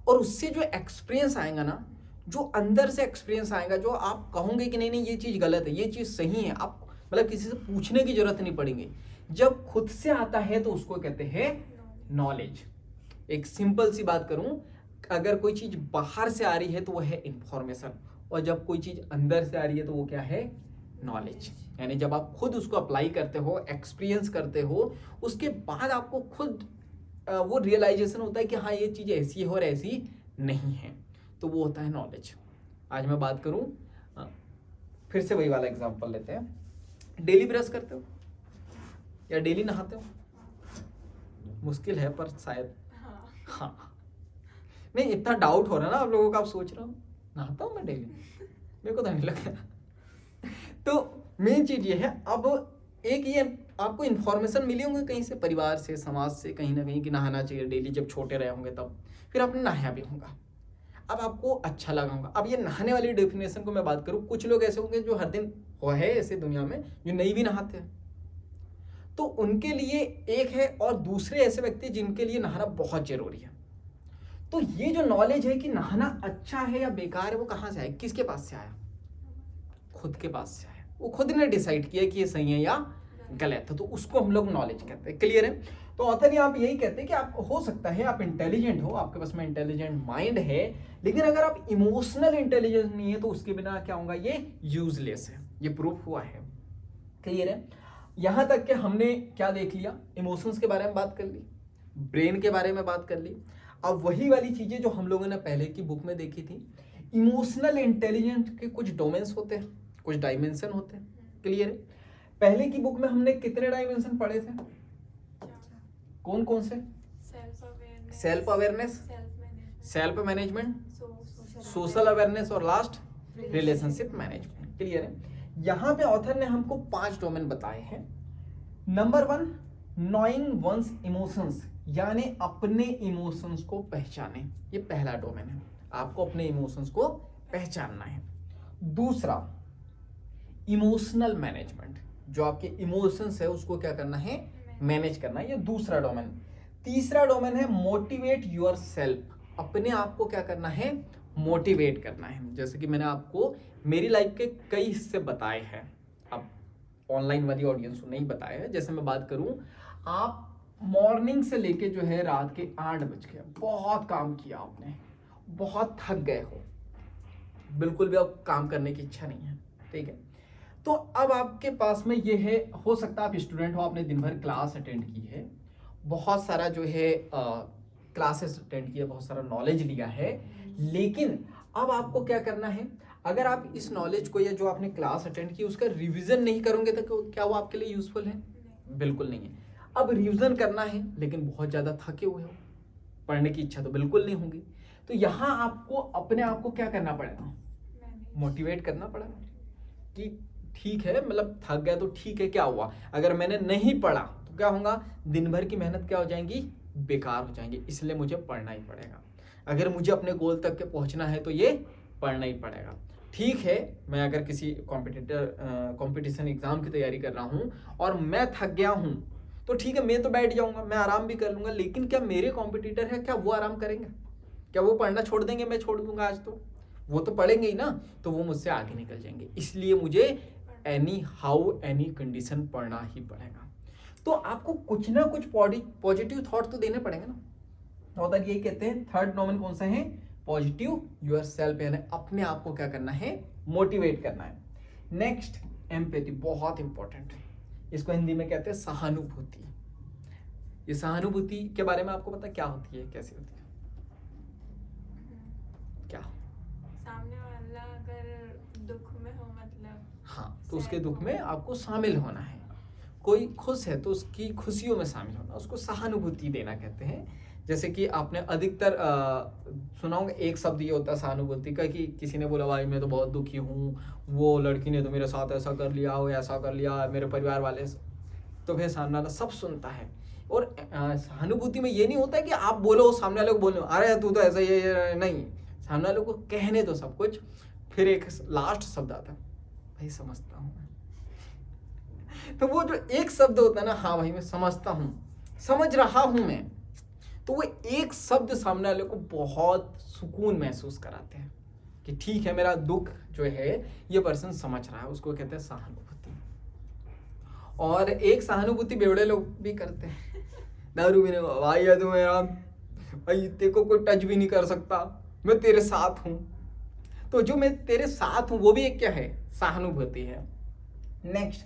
और उससे जो एक्सपीरियंस आएगा ना, जो अंदर से एक्सपीरियंस आएगा, जो आप कहोगे कि नहीं नहीं ये चीज़ गलत है, ये चीज़ सही है, आप मतलब किसी से पूछने की जरूरत नहीं पड़ेगी, जब खुद से आता है तो उसको कहते हैं नॉलेज। एक सिंपल सी बात करूं, अगर कोई चीज़ बाहर से आ रही है तो वो है इंफॉर्मेशन, और जब कोई चीज़ अंदर से आ रही है तो वो क्या है, नॉलेज। यानी जब आप खुद उसको अप्लाई करते हो, एक्सपीरियंस करते हो, उसके बाद आपको खुद वो रियलाइजेशन होता है कि हाँ ये चीज़ ऐसी है और ऐसी नहीं है, तो वो होता है नॉलेज। आज मैं बात करूं, फिर से वही वाला एग्जांपल लेते हैं। डेली ब्रश करते हो या डेली नहाते हो? मुश्किल है पर शायद, हाँ नहीं, इतना डाउट हो रहा है ना आप लोगों का, आप सोच रहे हो नहाता हूँ मैं डेली, मेरे को तो नहीं लगता। तो मेन चीज ये है, अब एक ये आपको इन्फॉर्मेशन मिली होंगी कहीं से, परिवार से, समाज से, कहीं ना कहीं कि नहाना चाहिए डेली, जब छोटे रहे होंगे तब, फिर आपने नहाया भी होगा, अब आपको अच्छा लगा होगा। अब ये नहाने वाली डेफिनेशन को मैं बात करूं, कुछ लोग ऐसे होंगे जो हर दिन हो है ऐसे दुनिया में जो नहीं भी नहाते हैं, तो उनके लिए एक है, और दूसरे ऐसे व्यक्ति जिनके लिए नहाना बहुत जरूरी है। तो ये जो नॉलेज है कि नहाना अच्छा है या बेकार है, वो कहाँ से आया, किसके पास से आया, खुद के पास से आया। वो खुद ने डिसाइड किया कि ये सही है या गलत है, तो उसको हम लोग नॉलेज कहते हैं। क्लियर है? तो ऑथर यहाँ पे यही कहते हैं कि आप, हो सकता है आप इंटेलिजेंट हो, आपके पास में इंटेलिजेंट माइंड है, लेकिन अगर आप इमोशनल इंटेलिजेंस नहीं है तो उसके बिना क्या होगा, ये यूजलेस है। ये प्रूफ हुआ है। क्लियर है? यहां तक कि हमने क्या देख लिया, इमोशंस के बारे में बात कर ली, ब्रेन के बारे में बात कर ली। अब वही वाली चीजें जो हम लोगों ने पहले की बुक में देखी थी, इमोशनल इंटेलिजेंस के कुछ डोमेन्स होते हैं, कुछ डायमेंशन होते हैं। क्लियर है? पहले की बुक में हमने कितने डायमेंशन पढ़े थे, कौन कौन से? Self awareness, self management, social awareness और लास्ट रिलेशनशिप मैनेजमेंट। क्लियर है? यहां पे ऑथर ने हमको 5 डोमेन बताए हैं। नंबर 1, नोइंग वंस इमोशंस, यानी अपने इमोशंस को पहचाने, ये पहला डोमेन है, आपको अपने इमोशंस को पहचानना है। दूसरा, इमोशनल मैनेजमेंट, जो आपके इमोशंस है उसको क्या करना है, मैनेज करना है, ये दूसरा डोमेन। तीसरा डोमेन है मोटिवेट योर सेल्फ, अपने आप को क्या करना है, मोटिवेट करना है। जैसे कि मैंने आपको मेरी लाइफ के कई हिस्से बताए हैं, अब ऑनलाइन वाली ऑडियंस को नहीं बताया है। जैसे मैं बात करूं, आप मॉर्निंग से लेके जो है रात के 8 बज गए, बहुत काम किया आपने, बहुत थक गए हो, बिल्कुल भी अब काम करने की इच्छा नहीं है, ठीक है, तो अब आपके पास में ये है, हो सकता है आप स्टूडेंट हो, आपने दिन भर क्लास अटेंड की है, बहुत सारा जो है क्लासेस अटेंड किया, बहुत सारा नॉलेज लिया है, लेकिन अब आपको क्या करना है, अगर आप इस नॉलेज को या जो आपने क्लास अटेंड की उसका रिवीजन नहीं करोगे तो क्या वो आपके लिए यूजफुल है? बिल्कुल नहीं है। अब रिवीजन करना है लेकिन बहुत ज़्यादा थके हुए हो, पढ़ने की इच्छा तो बिल्कुल नहीं होगी, तो यहाँ आपको अपने आप को क्या करना पड़ेगा, मोटिवेट करना पड़ेगा कि ठीक है, मतलब थक गया तो ठीक है, क्या हुआ, अगर मैंने नहीं पढ़ा तो क्या होगा, दिन भर की मेहनत क्या हो जाएंगी, बेकार हो जाएंगी, इसलिए मुझे पढ़ना ही पड़ेगा। अगर मुझे अपने गोल तक के पहुंचना है तो ये पढ़ना ही पड़ेगा। ठीक है, मैं अगर किसी कंपटीशन एग्जाम की तैयारी कर रहा हूँ और मैं थक गया हूँ तो ठीक है, मैं तो बैठ जाऊंगा, मैं आराम भी कर लूंगा, लेकिन क्या मेरे कॉम्पिटिटर है, क्या वो आराम करेंगे, क्या वो पढ़ना छोड़ देंगे, मैं छोड़ दूंगा आज, तो वो तो पढ़ेंगे ही ना, तो वो मुझसे आगे निकल जाएंगे, इसलिए मुझे एनी हाउ एनी कंडीशन पढ़ना ही पड़ेगा। तो आपको कुछ ना कुछ पॉजिटिव थॉट तो देने पड़ेंगे ना। तो यही कहते हैं थर्ड डोमेन कौन सा है, पॉजिटिव योर सेल्फ, यानी अपने आप को क्या करना है, मोटिवेट करना है। नेक्स्ट, एम्पैथी, बहुत इंपॉर्टेंट, इसको हिंदी में कहते हैं सहानुभूति। ये सहानुभूति के बारे में आपको पता क्या होती है, कैसी होती है, क्या? सामने वाला अगर दुख में हो, मतलब हाँ, तो उसके दुख में आपको शामिल होना है। कोई खुश है तो उसकी खुशियों में शामिल होना, उसको सहानुभूति देना कहते हैं। जैसे कि आपने अधिकतर सुना होगा, एक शब्द ये होता है सहानुभूति का कि किसी ने बोला भाई मैं तो बहुत दुखी हूँ, वो लड़की ने तो मेरे साथ ऐसा कर लिया, वो ऐसा कर लिया, मेरे परिवार वाले, तो फिर सामने वाला सब सुनता है, और सहानुभूति में ये नहीं होता है कि आप बोलो सामने वाले को बोलो अरे तू तो ऐसा ही है ये नहीं, सामने वाले को कहने दो सब कुछ, फिर एक लास्ट शब्द आता है भाई समझता हूँ। तो वो जो एक शब्द होता है ना, हाँ भाई मैं समझता हूँ, समझ रहा हूँ मैं, तो वो एक शब्द सामने वाले को बहुत सुकून महसूस कराते हैं कि ठीक है मेरा दुख जो है ये पर्सन समझ रहा है, उसको कहते हैं सहानुभूति। और एक सहानुभूति बेवड़े लोग भी करते हैं, दारू पीने को भाई है तू मेरा भाई, तेरे को कोई टच भी नहीं कर सकता, मैं तेरे साथ हूँ। तो जो मैं तेरे साथ हूँ वो भी एक क्या है, सहानुभूति है। Next,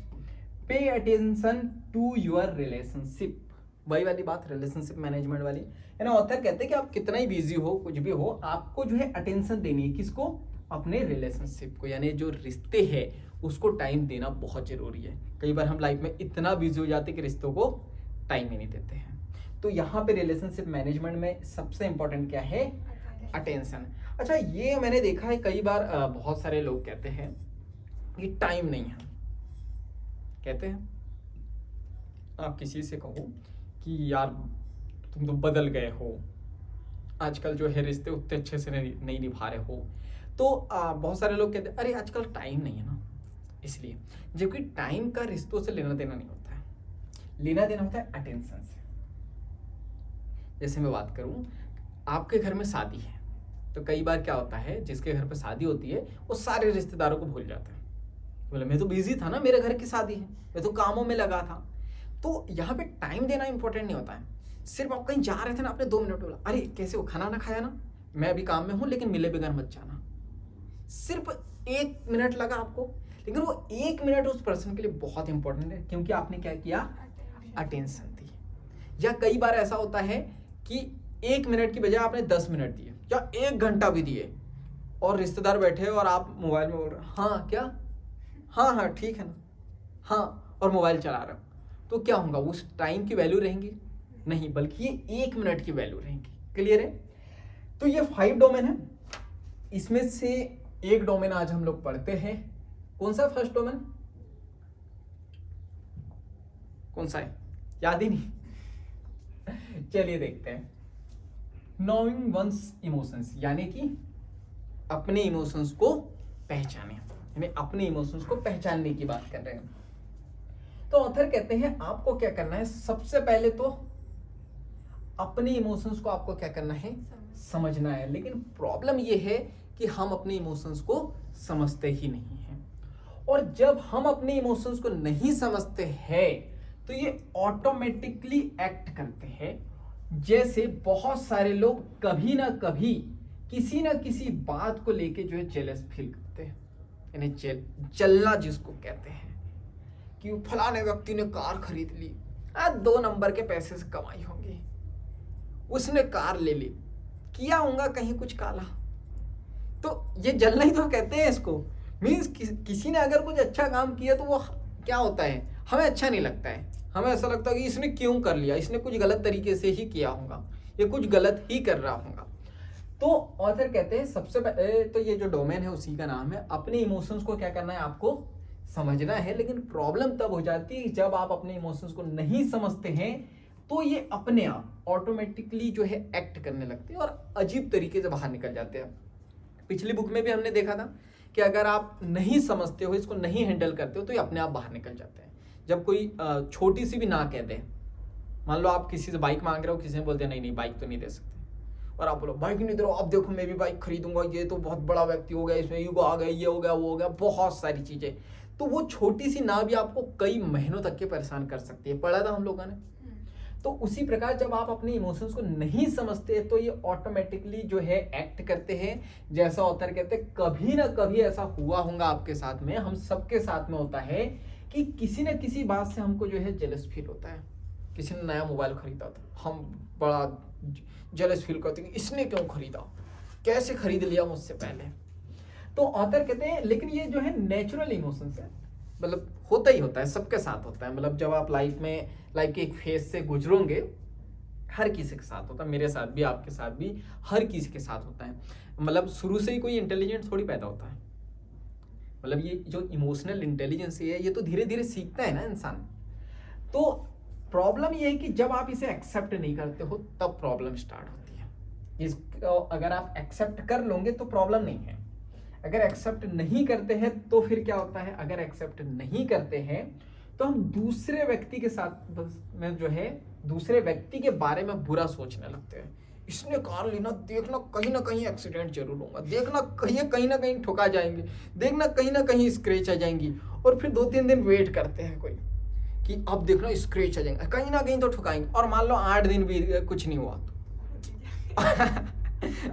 pay attention to your relationship, वही वाली बात रिलेशनशिप मैनेजमेंट वाली है ना। ऑथर कहते हैं कि आप कितना ही बिजी हो कुछ भी हो, आपको जो है अटेंशन देनी है, किसको, अपने रिलेशनशिप को, यानी जो रिश्ते हैं उसको टाइम देना बहुत जरूरी है। कई बार हम लाइफ में इतना बिजी हो जाते हैं कि रिश्तों को टाइम ही नहीं देते हैं। तो यहाँ पे रिलेशनशिप मैनेजमेंट में सबसे इंपॉर्टेंट क्या है, अटेंशन। अच्छा, ये मैंने देखा है कई बार बहुत सारे लोग कहते हैं कि टाइम नहीं है, कहते हैं। आप किसी से कहो कि यार तुम तो बदल गए हो, आजकल जो है रिश्ते उतने अच्छे से नहीं निभा रहे हो, तो बहुत सारे लोग कहते हैं अरे आजकल टाइम नहीं है ना, इसलिए। जबकि टाइम का रिश्तों से लेना देना नहीं होता है, लेना देना होता है अटेंशन से। जैसे मैं बात करूं, आपके घर में शादी है तो कई बार क्या होता है, जिसके घर पे शादी होती है वो सारे रिश्तेदारों को भूल जाता है, बोले मैं तो बिजी था ना, मेरे घर की शादी है, मैं तो कामों में लगा था। तो यहाँ पे टाइम देना इंपॉर्टेंट नहीं होता है। सिर्फ आप कहीं जा रहे थे ना, आपने 2 मिनट बोला अरे कैसे हो, खाना ना खाया ना, मैं अभी काम में हूँ लेकिन मिले बगैर मत जाना। सिर्फ 1 मिनट लगा आपको, लेकिन वो 1 मिनट उस पर्सन के लिए बहुत इंपॉर्टेंट है, क्योंकि आपने क्या किया, अटेंशन दी। या कई बार ऐसा होता है कि 1 मिनट की बजाय आपने 10 मिनट दिए या 1 घंटा भी दिए, और रिश्तेदार बैठे और आप मोबाइल में बोल रहे हाँ क्या, हाँ हाँ ठीक है ना, हाँ, और मोबाइल चला रहे हो, तो क्या होगा, उस टाइम की वैल्यू रहेंगी नहीं, बल्कि ये 1 मिनट की वैल्यू रहेंगी। क्लियर है। तो ये 5 डोमेन है, इसमें से एक डोमेन आज हम लोग पढ़ते हैं। कौन सा फर्स्ट डोमेन, कौन सा है, याद ही नहीं। चलिए देखते हैं। नोइंग वंस इमोशंस, यानी कि अपने इमोशंस को पहचाने, यानी अपने इमोशंस को पहचानने की बात कर रहे हैं। तो ऑथर कहते हैं आपको क्या करना है, सबसे पहले तो अपने इमोशंस को आपको क्या करना है, समझना है। लेकिन प्रॉब्लम ये है कि हम अपने इमोशंस को समझते ही नहीं हैं, और जब हम अपने इमोशंस को नहीं समझते हैं तो ये ऑटोमेटिकली एक्ट करते हैं जैसे बहुत सारे लोग कभी ना कभी किसी ना किसी बात को लेके जो है जेलस फील करते हैं, यानी जलना जिसको कहते हैं कि फलाने व्यक्ति ने कार खरीद ली, 2 नंबर के पैसे से कमाई होंगी, उसने कार ले ली, किया होगा कहीं कुछ काला, तो ये जलना ही तो कहते हैं इसको। मीन्स किसी ने अगर कुछ अच्छा काम किया तो वो क्या होता है, हमें अच्छा नहीं लगता है, हमें ऐसा लगता है कि इसने क्यों कर लिया, इसने कुछ गलत तरीके से ही किया होगा, ये कुछ गलत ही कर रहा होगा। तो ऑथर कहते हैं सबसे पहले तो ये जो डोमेन है उसी का नाम है, अपने इमोशंस को क्या करना है, आपको समझना है। लेकिन प्रॉब्लम तब हो जाती है जब आप अपने इमोशंस को नहीं समझते हैं, तो ये अपने आप ऑटोमेटिकली जो है एक्ट करने लगते हैं और अजीब तरीके से बाहर निकल जाते हैं। पिछली बुक में भी हमने देखा था कि अगर आप नहीं समझते हो, इसको नहीं हैंडल करते हो, तो ये अपने आप बाहर निकल जाते हैं। जब कोई छोटी सी भी ना कह दे, मान लो आप किसी से बाइक मांग रहे हो, किसी ने बोलते नहीं नहीं बाइक तो नहीं दे सकते, और आप बोलो बाइक नहीं दे रहे हो, अब देखो मैं भी बाइक खरीदूंगा, ये तो बहुत बड़ा व्यक्ति हो गया, इसमें ईगो आ गया, ये हो गया, वो हो गया, बहुत सारी चीजें। तो वो छोटी सी ना भी आपको कई महीनों तक के परेशान कर सकती है, पढ़ा था हम लोगों ने। तो उसी प्रकार जब आप अपने इमोशंस को नहीं समझते तो ये ऑटोमेटिकली जो है एक्ट करते हैं। जैसा ऑथर कहते हैं कभी ना कभी ऐसा हुआ होगा आपके साथ में, हम सबके साथ में होता है कि किसी न किसी बात से हमको जो है जेलस फील होता है। किसी ने नया मोबाइल खरीदा था, हम बड़ा जेलस फील करते हैं कि इसने क्यों खरीदा, कैसे खरीद लिया मुझसे पहले। तो ऑथर कहते हैं लेकिन ये जो है नेचुरल इमोशंस है, मतलब होता ही होता है, सबके साथ होता है। मतलब जब आप लाइफ के एक फेज से गुजरोगे, हर किसी के साथ होता है, मेरे साथ भी, आपके साथ भी, हर किसी के साथ होता है। मतलब शुरू से ही कोई इंटेलिजेंट थोड़ी पैदा होता है, मतलब ये जो इमोशनल इंटेलिजेंस है ये तो धीरे धीरे सीखता है ना इंसान। तो प्रॉब्लम ये है कि जब आप इसे एक्सेप्ट नहीं करते हो तब प्रॉब्लम स्टार्ट होती है। अगर आप एक्सेप्ट कर लोगे तो प्रॉब्लम नहीं है, अगर एक्सेप्ट नहीं करते हैं तो फिर क्या होता है, अगर एक्सेप्ट नहीं करते हैं तो हम दूसरे व्यक्ति के साथ में जो है दूसरे व्यक्ति के बारे में बुरा सोचने लगते हैं। इसने कार लेना, देखना कहीं ना कहीं एक्सीडेंट जरूर होगा, देखना कहीं ना कहीं ठुका जाएंगे, देखना कहीं ना कहीं स्क्रैच आ जाएंगी, और फिर 2-3 दिन वेट करते हैं कोई कि अब देखना स्क्रैच आ जाएंगे, कहीं ना कहीं तो ठुकाएंगे, और मान लो 8 दिन भी कुछ नहीं हुआ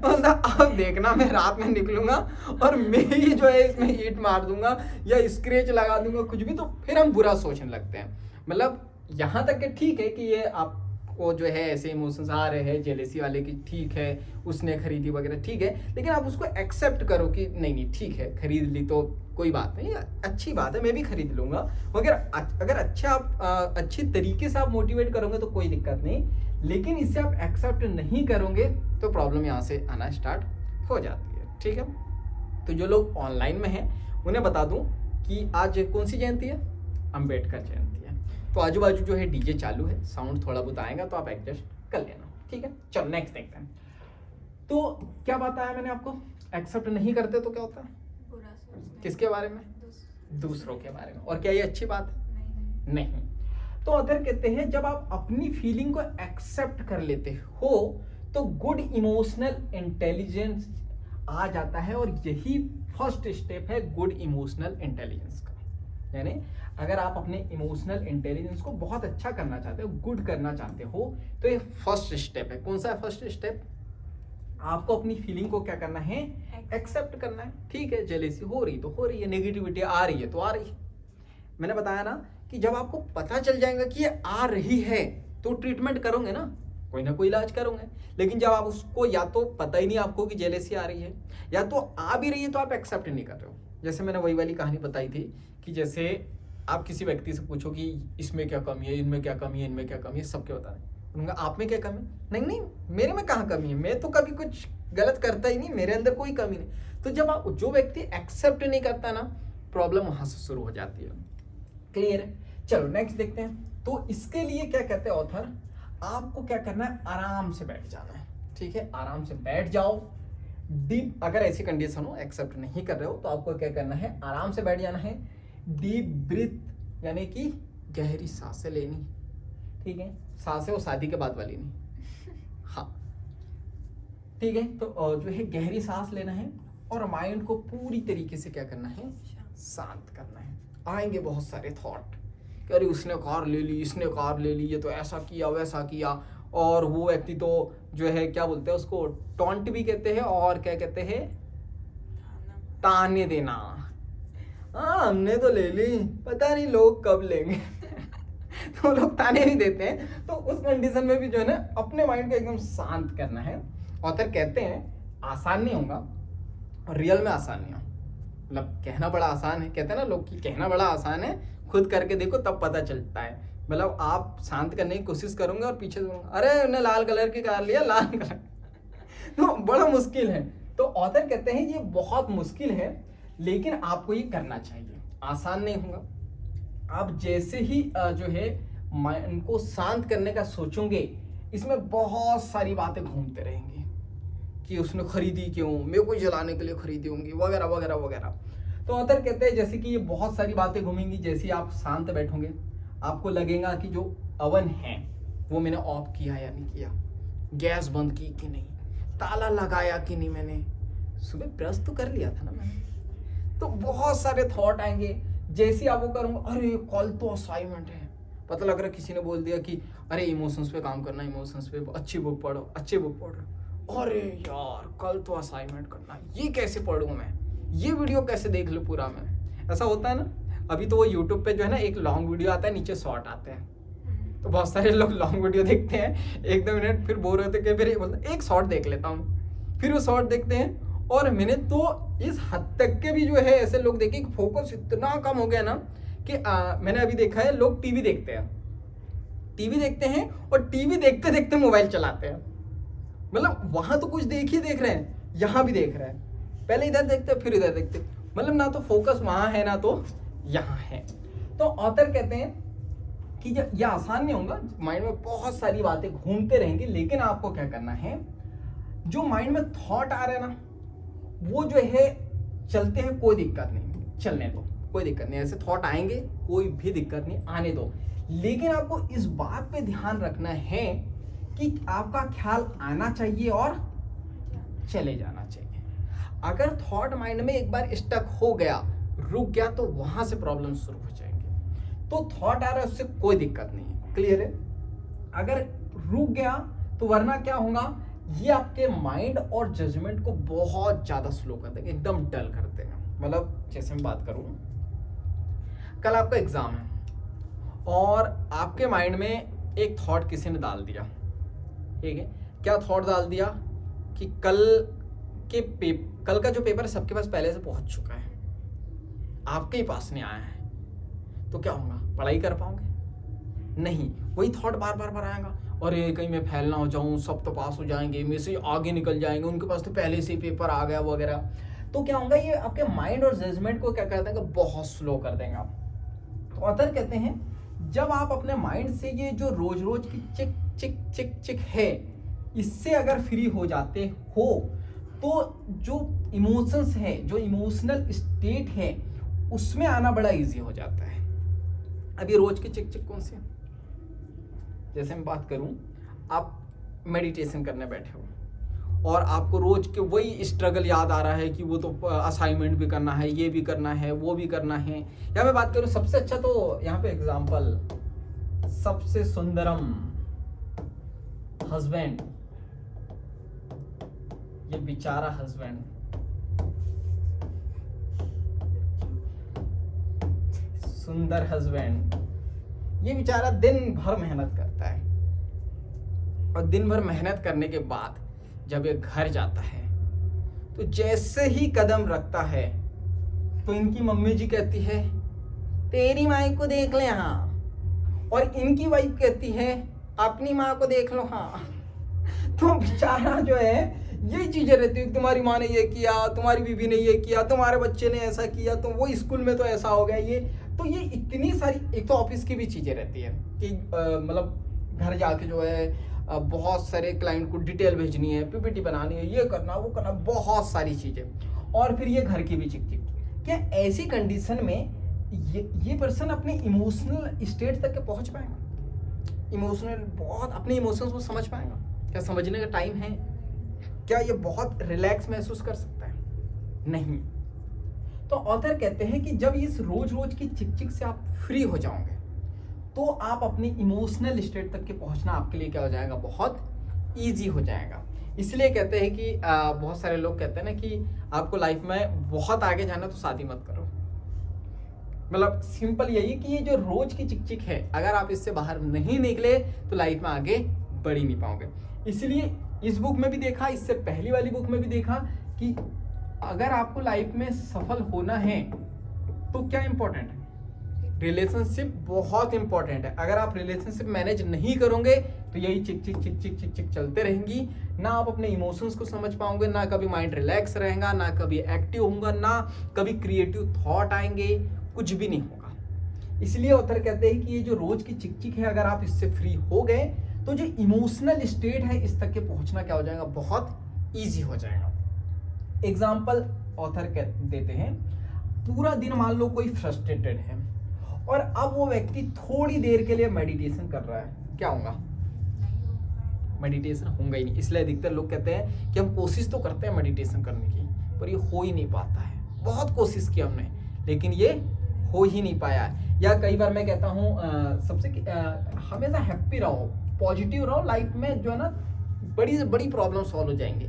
मतलब अब देखना मैं रात में निकलूंगा और मैं ही जो है इसमें ईंट मार दूंगा या स्क्रैच लगा दूंगा कुछ भी, तो फिर हम बुरा सोचने लगते हैं। मतलब यहाँ तक कि ठीक है कि ये आपको जो है ऐसे इमोशंस आ रहे हैं जेलेसी वाले की, ठीक है उसने खरीदी वगैरह, ठीक है, लेकिन आप उसको एक्सेप्ट करो कि नहीं ठीक है खरीद ली तो कोई बात नहीं, अच्छी बात है, मैं भी खरीद लूंगा वगैरह। अगर अच्छा आप अच्छी तरीके से आप मोटिवेट करोगे तो कोई दिक्कत नहीं, लेकिन इससे आप एक्सेप्ट नहीं करोगे तो प्रॉब्लम यहाँ से आना स्टार्ट हो जाती है। ठीक है, तो जो लोग ऑनलाइन में हैं उन्हें बता दूं कि आज कौन सी जयंती है, अंबेडकर जयंती है, तो आजू बाजू जो है डीजे चालू है, साउंड थोड़ा बहुत आएगा तो आप एडजस्ट कर लेना। ठीक है, चलो नेक्स्ट देखते हैं। तो क्या बताया मैंने आपको, एक्सेप्ट नहीं करते तो क्या होता है, बुरा सोचना। किसके बारे में, दूसरों के बारे में। और क्या ये अच्छी बात है, नहीं। तो अदर कहते हैं जब आप अपनी फीलिंग को एक्सेप्ट कर लेते हो तो गुड इमोशनल इंटेलिजेंस आ जाता है, और यही फर्स्ट स्टेप है गुड इमोशनल इंटेलिजेंस का। यानी अगर आप अपने इमोशनल इंटेलिजेंस को बहुत अच्छा करना चाहते हो, गुड करना चाहते हो, तो ये फर्स्ट स्टेप है। कौन सा है फर्स्ट स्टेप, आपको अपनी फीलिंग को क्या करना है, एक्सेप्ट करना है। ठीक है, जेलेसी हो रही तो हो रही है, नेगेटिविटी आ रही है तो आ रही है। मैंने बताया ना कि जब आपको पता चल जाएगा कि ये आ रही है तो ट्रीटमेंट करोगे ना कोई इलाज करोगे, लेकिन जब आप उसको या तो पता ही नहीं आपको कि जेलेसी आ रही है, या तो आ भी रही है तो आप एक्सेप्ट नहीं कर रहे हो। जैसे मैंने वही वाली कहानी बताई थी कि जैसे आप किसी व्यक्ति से पूछो कि इसमें क्या कमी है, इनमें क्या कमी है, इनमें क्या कमी है, सबके बता दें, उनका आप में क्या कमी, नहीं मेरे में कहाँ कमी है, मैं तो कभी कुछ गलत करता ही नहीं, मेरे अंदर कोई कमी नहीं। तो जब आप जो व्यक्ति एक्सेप्ट नहीं करता ना, प्रॉब्लम वहां से शुरू हो जाती है। क्लियर है, चलो नेक्स्ट देखते हैं। तो इसके लिए क्या कहते हैं ऑथर, आपको क्या करना है, आराम से बैठ जाना है। ठीक है, आराम से बैठ जाओ, डीप, अगर ऐसी कंडीशन हो एक्सेप्ट नहीं कर रहे हो तो आपको क्या करना है, आराम से बैठ जाना है, डीप ब्रीथ यानी कि गहरी सांसें लेनी। ठीक है, सांसें वो शादी के बाद वाली नहीं, हाँ ठीक है। तो जो है गहरी सांस लेना है और माइंड को पूरी तरीके से क्या करना है, शांत करना है। आएंगे बहुत सारे थॉट, अरे उसने कार ले ली, इसने कार ले ली, ये तो ऐसा किया वैसा किया, और वो व्यक्ति तो जो है क्या बोलते हैं उसको, टॉन्ट भी कहते हैं, और क्या कहते हैं, ताने देना। हाँ हमने तो ले ली, पता नहीं लोग कब लेंगे तो लोग ताने भी देते हैं। तो उस कंडीशन में भी जो है ना अपने माइंड को एकदम शांत करना है। ऑथर कहते हैं आसान नहीं होगा, रियल में आसान नहीं होगा, मतलब कहना बड़ा आसान है, कहते हैं ना लोग कि कहना बड़ा आसान है, खुद करके देखो तब पता चलता है। मतलब आप शांत करने की कोशिश करोगे और पीछे से अरे उन्हें लाल कलर की कार लिया, लाल कलर तो बड़ा मुश्किल है। तो ऑथर कहते हैं ये बहुत मुश्किल है, लेकिन आपको ये करना चाहिए, आसान नहीं होगा। आप जैसे ही जो है माइंड को शांत करने का सोचोगे, इसमें बहुत सारी बातें घूमते रहेंगी कि उसने खरीदी क्यों, मेरे को जलाने के लिए खरीदी होंगी वगैरह वगैरह वगैरह। तो ऑथर कहते हैं जैसे कि ये बहुत सारी बातें घूमेंगी, जैसे ही आप शांत बैठोगे आपको लगेगा कि जो अवन है वो मैंने ऑफ किया या नहीं किया, गैस बंद की कि नहीं, ताला लगाया कि नहीं, मैंने सुबह ब्रश तो कर लिया था ना मैंने। तो बहुत सारे थॉट आएंगे, जैसे आप वो करूँगा, अरे कल तो असाइनमेंट है, पता लग रहा है किसी ने बोल दिया कि अरे इमोशंस पे काम करना, इमोशंस पे अच्छी बुक पढ़ो, अच्छी बुक पढ़ो, अरे यार कल तो असाइनमेंट करना है, ये कैसे पढ़ूँ मैं, ये वीडियो कैसे देख लूँ पूरा मैं। ऐसा होता है ना, अभी तो वो यूट्यूब पे जो है ना एक लॉन्ग वीडियो आता है, नीचे शॉर्ट आते हैं, तो बहुत सारे लोग लॉन्ग वीडियो देखते हैं 1-2 मिनट, फिर बोर होते कि फिर बोलते एक शॉर्ट देख लेता हूँ, फिर वो शॉर्ट देखते हैं। और मैंने तो इस हद तक के भी जो है ऐसे लोग देखे कि फोकस इतना कम हो गया ना कि मैंने अभी देखा है लोग टीवी देखते हैं और टीवी देखते देखते मोबाइल चलाते हैं। मतलब वहां तो कुछ देख रहे हैं, यहाँ भी देख रहे हैं, पहले इधर देखते फिर इधर देखते, मतलब ना तो फोकस वहां है ना तो यहाँ है। तो ऑथर कहते हैं कि ये आसान नहीं होगा, माइंड में बहुत सारी बातें घूमते रहेंगी, लेकिन आपको क्या करना है, जो माइंड में थॉट आ रहे हैं ना वो जो है चलते हैं, कोई दिक्कत नहीं, चलने दो, कोई दिक्कत नहीं, ऐसे थॉट आएंगे, कोई भी दिक्कत नहीं, आने दो। लेकिन आपको इस बात पे ध्यान रखना है कि आपका ख्याल आना चाहिए और चले जाना चाहिए। अगर थॉट माइंड में एक बार स्टक हो गया, रुक गया, तो वहां से प्रॉब्लम शुरू हो जाएंगे। तो थॉट आ रहा है उससे कोई दिक्कत नहीं है, क्लियर है। अगर रुक गया तो वरना क्या होगा, ये आपके माइंड और जजमेंट को बहुत ज्यादा स्लो कर देंगे, एकदम डल कर देंगे। मतलब जैसे मैं बात करूं, कल आपका एग्जाम है और आपके माइंड में एक थॉट किसी ने डाल दिया, ठीक है। क्या थॉट डाल दिया कि कल का जो पेपर सबके पास पहले से पहुंच चुका है, आपके ही पास नहीं आया है, तो क्या होगा, पढ़ाई कर पाओगे नहीं। वही थॉट बार बार आएगा, और ये कहीं मैं फेल ना हो जाऊं, सब तो पास हो जाएंगे, मेरे से आगे निकल जाएंगे, उनके पास तो पहले से ही पेपर आ गया वगैरह। तो क्या होगा, ये आपके माइंड और जजमेंट को क्या कर देंगे, बहुत स्लो कर देंगे। तो ऑथर कहते हैं जब आप अपने माइंड से ये जो रोज रोज की चिक चिक चिक चिक है, इससे अगर फ्री हो जाते हो, तो जो इमोशंस है, जो इमोशनल स्टेट है, उसमें आना बड़ा इजी हो जाता है। अब ये रोज की चिक चिक कौन सी है? जैसे मैं बात करूं, आप मेडिटेशन करने बैठे हो और आपको रोज के वही स्ट्रगल याद आ रहा है कि वो तो असाइनमेंट भी करना है, ये भी करना है, वो भी करना है। या मैं बात करूं सबसे अच्छा, तो यहाँ पे एग्जांपल, सबसे सुंदरम हस्बैंड, ये बेचारा हस्बैंड, सुंदर हस्बैंड, ये बेचारा दिन भर मेहनत करता है, और दिन भर मेहनत करने के बाद जब ये घर जाता है, तो जैसे ही कदम रखता है, तो इनकी मम्मी जी कहती है तेरी माँ को देख ले हाँ, और इनकी वाइफ कहती है अपनी माँ को देख लो हाँ। तो बेचारा जो है यही चीजें रहती है, तुम्हारी माँ ने ये किया, तुम्हारी बीवी ने ये किया, तुम्हारे बच्चे ने ऐसा किया, तो वो स्कूल में तो ऐसा हो गया, ये तो ये इतनी सारी, एक तो ऑफिस की भी चीजें रहती है कि मतलब घर जाके जो है बहुत सारे क्लाइंट को डिटेल भेजनी है, पीपीटी बनानी है, ये करना वो करना, बहुत सारी चीजें, और फिर ये घर की भी चिक चिक। क्या ऐसी कंडीशन में ये पर्सन अपने इमोशनल स्टेट तक के पहुंच पाएगा? इमोशनल बहुत अपने इमोशंस को समझ पाएगा? क्या समझने का टाइम है? क्या ये बहुत रिलैक्स महसूस कर सकता है? नहीं। तो ऑथर कहते हैं कि जब इस रोज रोज की चिक चिक से आप फ्री हो जाओगे, तो आप अपनी इमोशनल स्टेट तक के पहुंचना आपके लिए क्या हो जाएगा, बहुत इजी हो जाएगा। इसलिए कहते हैं कि बहुत सारे लोग कहते हैं ना कि आपको लाइफ में बहुत आगे जाना तो शादी मत करो। मतलब सिंपल यही कि ये जो रोज की चिक चिक है, अगर आप इससे बाहर नहीं निकले तो लाइफ में आगे बढ़ ही नहीं पाओगे। इसलिए इस बुक में भी देखा, इससे पहली वाली बुक में भी देखा कि अगर आपको लाइफ में सफल होना है तो क्या इंपॉर्टेंट है, रिलेशनशिप बहुत इंपॉर्टेंट है। अगर आप रिलेशनशिप मैनेज नहीं करोगे तो यही चिक चिक चिक चिक चिक चिक चलते रहेंगी, ना आप अपने इमोशंस को समझ पाओगे, ना कभी माइंड रिलैक्स रहेगा, ना कभी एक्टिव होगा, ना कभी क्रिएटिव थॉट आएंगे, कुछ भी नहीं होगा। इसलिए ऑथर कहते हैं कि ये जो रोज की चिक चिक है, अगर आप इससे फ्री हो गए तो जो इमोशनल स्टेट है इस तक के पहुंचना क्या हो जाएगा, बहुत ईजी हो जाएगा। एग्जाम्पल ऑथर देते हैं, पूरा दिन मान लो कोई फ्रस्ट्रेटेड है और अब वो व्यक्ति थोड़ी देर के लिए मेडिटेशन कर रहा है, क्या होगा, मेडिटेशन होगा ही नहीं। इसलिए अधिकतर लोग कहते हैं कि हम कोशिश तो करते हैं मेडिटेशन करने की, पर ये हो ही नहीं पाता है। बहुत कोशिश की हमने, लेकिन ये हो ही नहीं पाया है। या कई बार मैं कहता हूँ सबसे हमेशा हैप्पी रहो, पॉजिटिव रहो, लाइफ में जो है ना बड़ी से बड़ी प्रॉब्लम सॉल्व हो जाएंगी।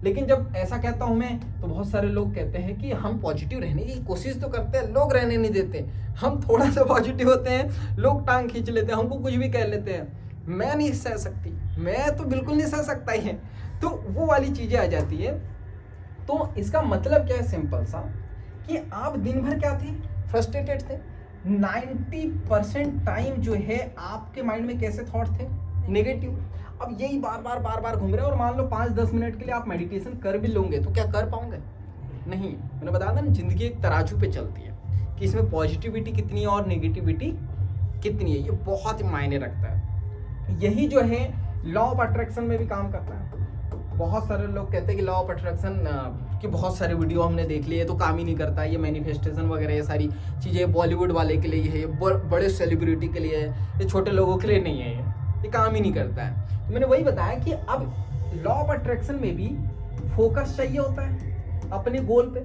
लेकिन जब ऐसा कहता हूं मैं, तो बहुत सारे लोग कहते हैं कि हम पॉजिटिव रहने की कोशिश तो करते हैं, लोग रहने नहीं देते। हम थोड़ा सा पॉजिटिव होते हैं, लोग टांग खींच लेते हैं, हमको कुछ भी कह लेते हैं। मैं नहीं सह सकती, मैं तो बिल्कुल नहीं सह सकता ही है, तो वो वाली चीजें आ जाती है। तो इसका मतलब क्या है, सिंपल सा, कि आप दिन भर क्या थे, फ्रस्ट्रेटेड थे। 90% टाइम जो है आपके माइंड में कैसे थॉट थे, नेगेटिव। अब यही बार बार घूम रहे हैं, और मान लो 5-10 मिनट के लिए आप मेडिटेशन कर भी लोगे तो क्या कर पाओगे, नहीं। मैंने बताया था ना, जिंदगी एक तराजू पे चलती है कि इसमें पॉजिटिविटी कितनी है और नेगेटिविटी कितनी है, ये बहुत मायने रखता है। यही जो है लॉ ऑफ अट्रैक्शन में भी काम करता है। बहुत सारे लोग कहते हैं कि लॉ ऑफ अट्रैक्शन की बहुत सारे वीडियो हमने देख लिए तो काम ही नहीं करता, ये मैनिफेस्टेशन वगैरह ये सारी चीज़ें बॉलीवुड वाले के लिए है, ये बड़े सेलिब्रिटी के लिए है, ये छोटे लोगों के लिए नहीं है, ये काम ही नहीं करता है। तो मैंने वही बताया कि अब लॉ ऑफ अट्रैक्शन में भी फोकस चाहिए होता है अपने गोल पे।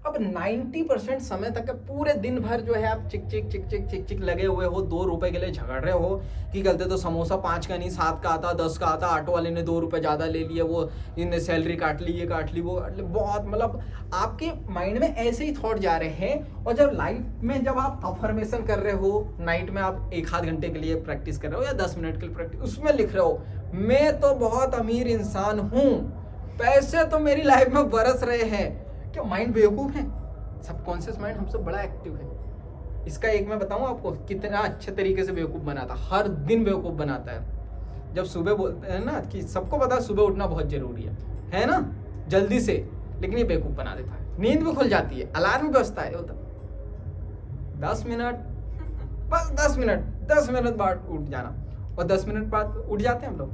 अब 90% समय तक पूरे दिन भर जो है आप चिक चिक लगे हुए हो, 2 रुपए के लिए झगड़ रहे हो कि गलते तो समोसा 5 का नहीं 7 का आता, 10 का आता, ऑटो वाले ने 2 रुपए ज़्यादा ले लिए, वो इनने सैलरी काट ली, ये काट ली, वो बहुत मतलब आपके माइंड में ऐसे ही थॉट जा रहे हैं। और जब लाइफ में जब आप अफर्मेशन कर रहे हो, नाइट में आप 1 आध घंटे के लिए प्रैक्टिस कर रहे हो या 10 मिनट के लिए प्रैक्टिस, उसमें लिख रहे हो मैं तो बहुत अमीर इंसान हूँ, पैसे तो मेरी लाइफ में बरस रहे हैं। क्या माइंड बेवकूफ़ है? सबकॉन्शियस माइंड हमसे बड़ा एक्टिव है। इसका एक मैं बताऊं आपको कितना अच्छे तरीके से बेवकूफ़ बनाता है, हर दिन बेवकूफ़ बनाता है। जब सुबह बोलते हैं ना कि सबको पता है सुबह उठना बहुत ज़रूरी है ना, जल्दी से, लेकिन ये बेवकूफ़ बना देता है। नींद भी खुल जाती है, अलार्म भी बजता है, होता 10 मिनट, बस 10 मिनट बाद उठ जाना, और 10 मिनट बाद उठ जाते हैं हम लोग,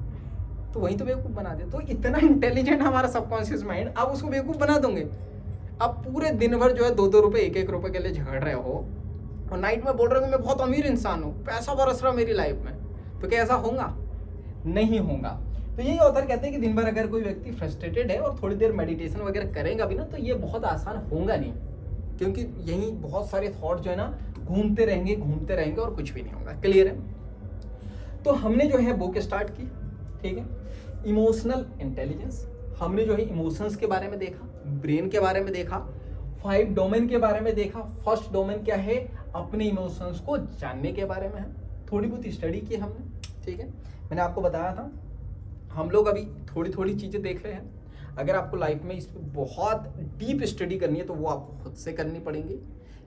तो वही तो बेवकूफ़ बना दे। तो इतना इंटेलिजेंट हमारा सबकॉन्शियस माइंड, आप उसको बेवकूफ़ बना दोगे। आप पूरे दिन भर जो है 2-2 रुपए 1-1 रुपए के लिए झगड़ रहे हो और नाइट में बोल रहे हो कि मैं बहुत अमीर इंसान हूँ, पैसा बरस रहा मेरी लाइफ में, तो क्या ऐसा होगा? नहीं होगा। तो यही ऑथर कहते हैं कि दिन भर अगर कोई व्यक्ति फ्रस्ट्रेटेड है और थोड़ी देर मेडिटेशन वगैरह करेगा भी ना, तो ये बहुत आसान होगा नहीं, क्योंकि यही बहुत सारे थॉट जो है ना घूमते रहेंगे और कुछ भी नहीं होगा। क्लियर है? तो हमने जो है बुक स्टार्ट की, ठीक है, इमोशनल इंटेलिजेंस। हमने जो है इमोशंस के बारे में देखा, ब्रेन के बारे में देखा, 5 डोमेन के बारे में देखा। फर्स्ट डोमेन क्या है? अपने इमोशंस को जानने के बारे में है, थोड़ी बहुत स्टडी की हमने, ठीक है। मैंने आपको बताया था हम लोग अभी थोड़ी चीज़ें देख रहे हैं। अगर आपको लाइफ में इस पर बहुत डीप स्टडी करनी है तो वो आपको खुद से करनी पड़ेंगी,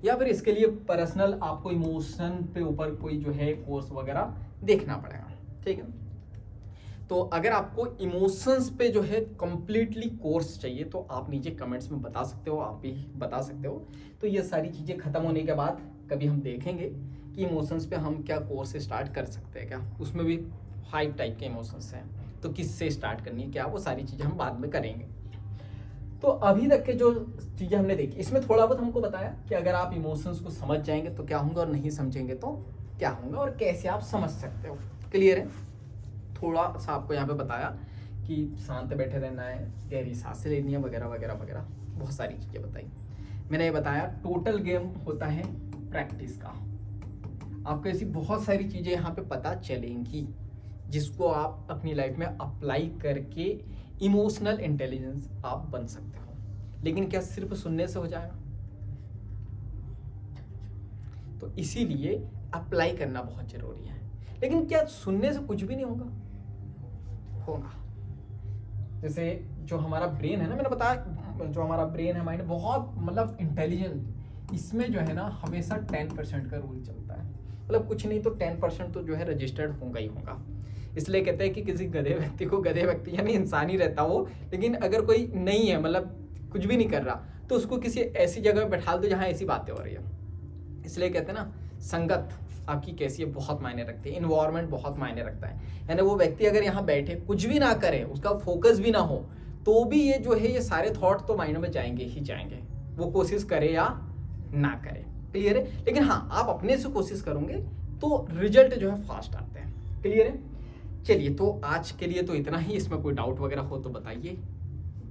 या फिर इसके लिए पर्सनल आपको इमोशन पे ऊपर कोई जो है कोर्स वगैरह देखना पड़ेगा, ठीक है। तो अगर आपको इमोशंस पे जो है कंप्लीटली कोर्स चाहिए तो आप नीचे कमेंट्स में बता सकते हो, आप भी बता सकते हो। तो ये सारी चीज़ें ख़त्म होने के बाद कभी हम देखेंगे कि इमोशंस पे हम क्या कोर्स स्टार्ट कर सकते हैं क्या। उसमें भी 5 टाइप के इमोशंस हैं, तो किससे स्टार्ट करनी है क्या, वो सारी चीज़ें हम बाद में करेंगे। तो अभी तक के जो चीज़ें हमने देखी, इसमें थोड़ा बहुत हमको बताया कि अगर आप इमोशंस को समझ जाएंगे तो क्या होगा और नहीं समझेंगे तो क्या होगा, और कैसे आप समझ सकते हो। क्लियर है? थोड़ा सा आपको यहाँ पे बताया कि शांत बैठे रहना है, गहरी सांसें लेनी है, वगैरह वगैरह वगैरह, बहुत सारी चीज़ें बताई। मैंने ये बताया टोटल गेम होता है प्रैक्टिस का। आपको ऐसी बहुत सारी चीज़ें यहाँ पे पता चलेंगी जिसको आप अपनी लाइफ में अप्लाई करके इमोशनल इंटेलिजेंस आप बन सकते हो। लेकिन क्या सिर्फ सुनने से हो जाएगा? तो इसीलिए अप्लाई करना बहुत ज़रूरी है। लेकिन क्या सुनने से कुछ भी नहीं होगा? होगा। जैसे जो हमारा ब्रेन है ना, मैंने बताया जो हमारा ब्रेन है, माइंड बहुत मतलब इंटेलिजेंट, इसमें जो है ना हमेशा 10% का रूल चलता है। मतलब कुछ नहीं तो 10% तो जो है रजिस्टर्ड होगा ही होगा। इसलिए कहते हैं कि किसी गधे व्यक्ति यानी इंसान ही रहता हो, लेकिन अगर कोई नहीं है मतलब कुछ भी नहीं कर रहा, तो उसको किसी ऐसी जगह बैठा दो जहाँ ऐसी बातें हो रही है। इसलिए कहते हैं ना संगत आपकी कैसी है बहुत मायने रखती है, इन्वायरमेंट बहुत मायने रखता है। यानी वो व्यक्ति अगर यहाँ बैठे कुछ भी ना करे, उसका फोकस भी ना हो, तो भी ये जो है ये सारे थॉट तो माइंड में जाएंगे ही जाएंगे, वो कोशिश करे या ना करे। क्लियर है? लेकिन हाँ, आप अपने से कोशिश करोगे तो रिजल्ट जो है फास्ट आते हैं। क्लियर है? चलिए, तो आज के लिए तो इतना ही। इसमें कोई डाउट वगैरह हो तो बताइए।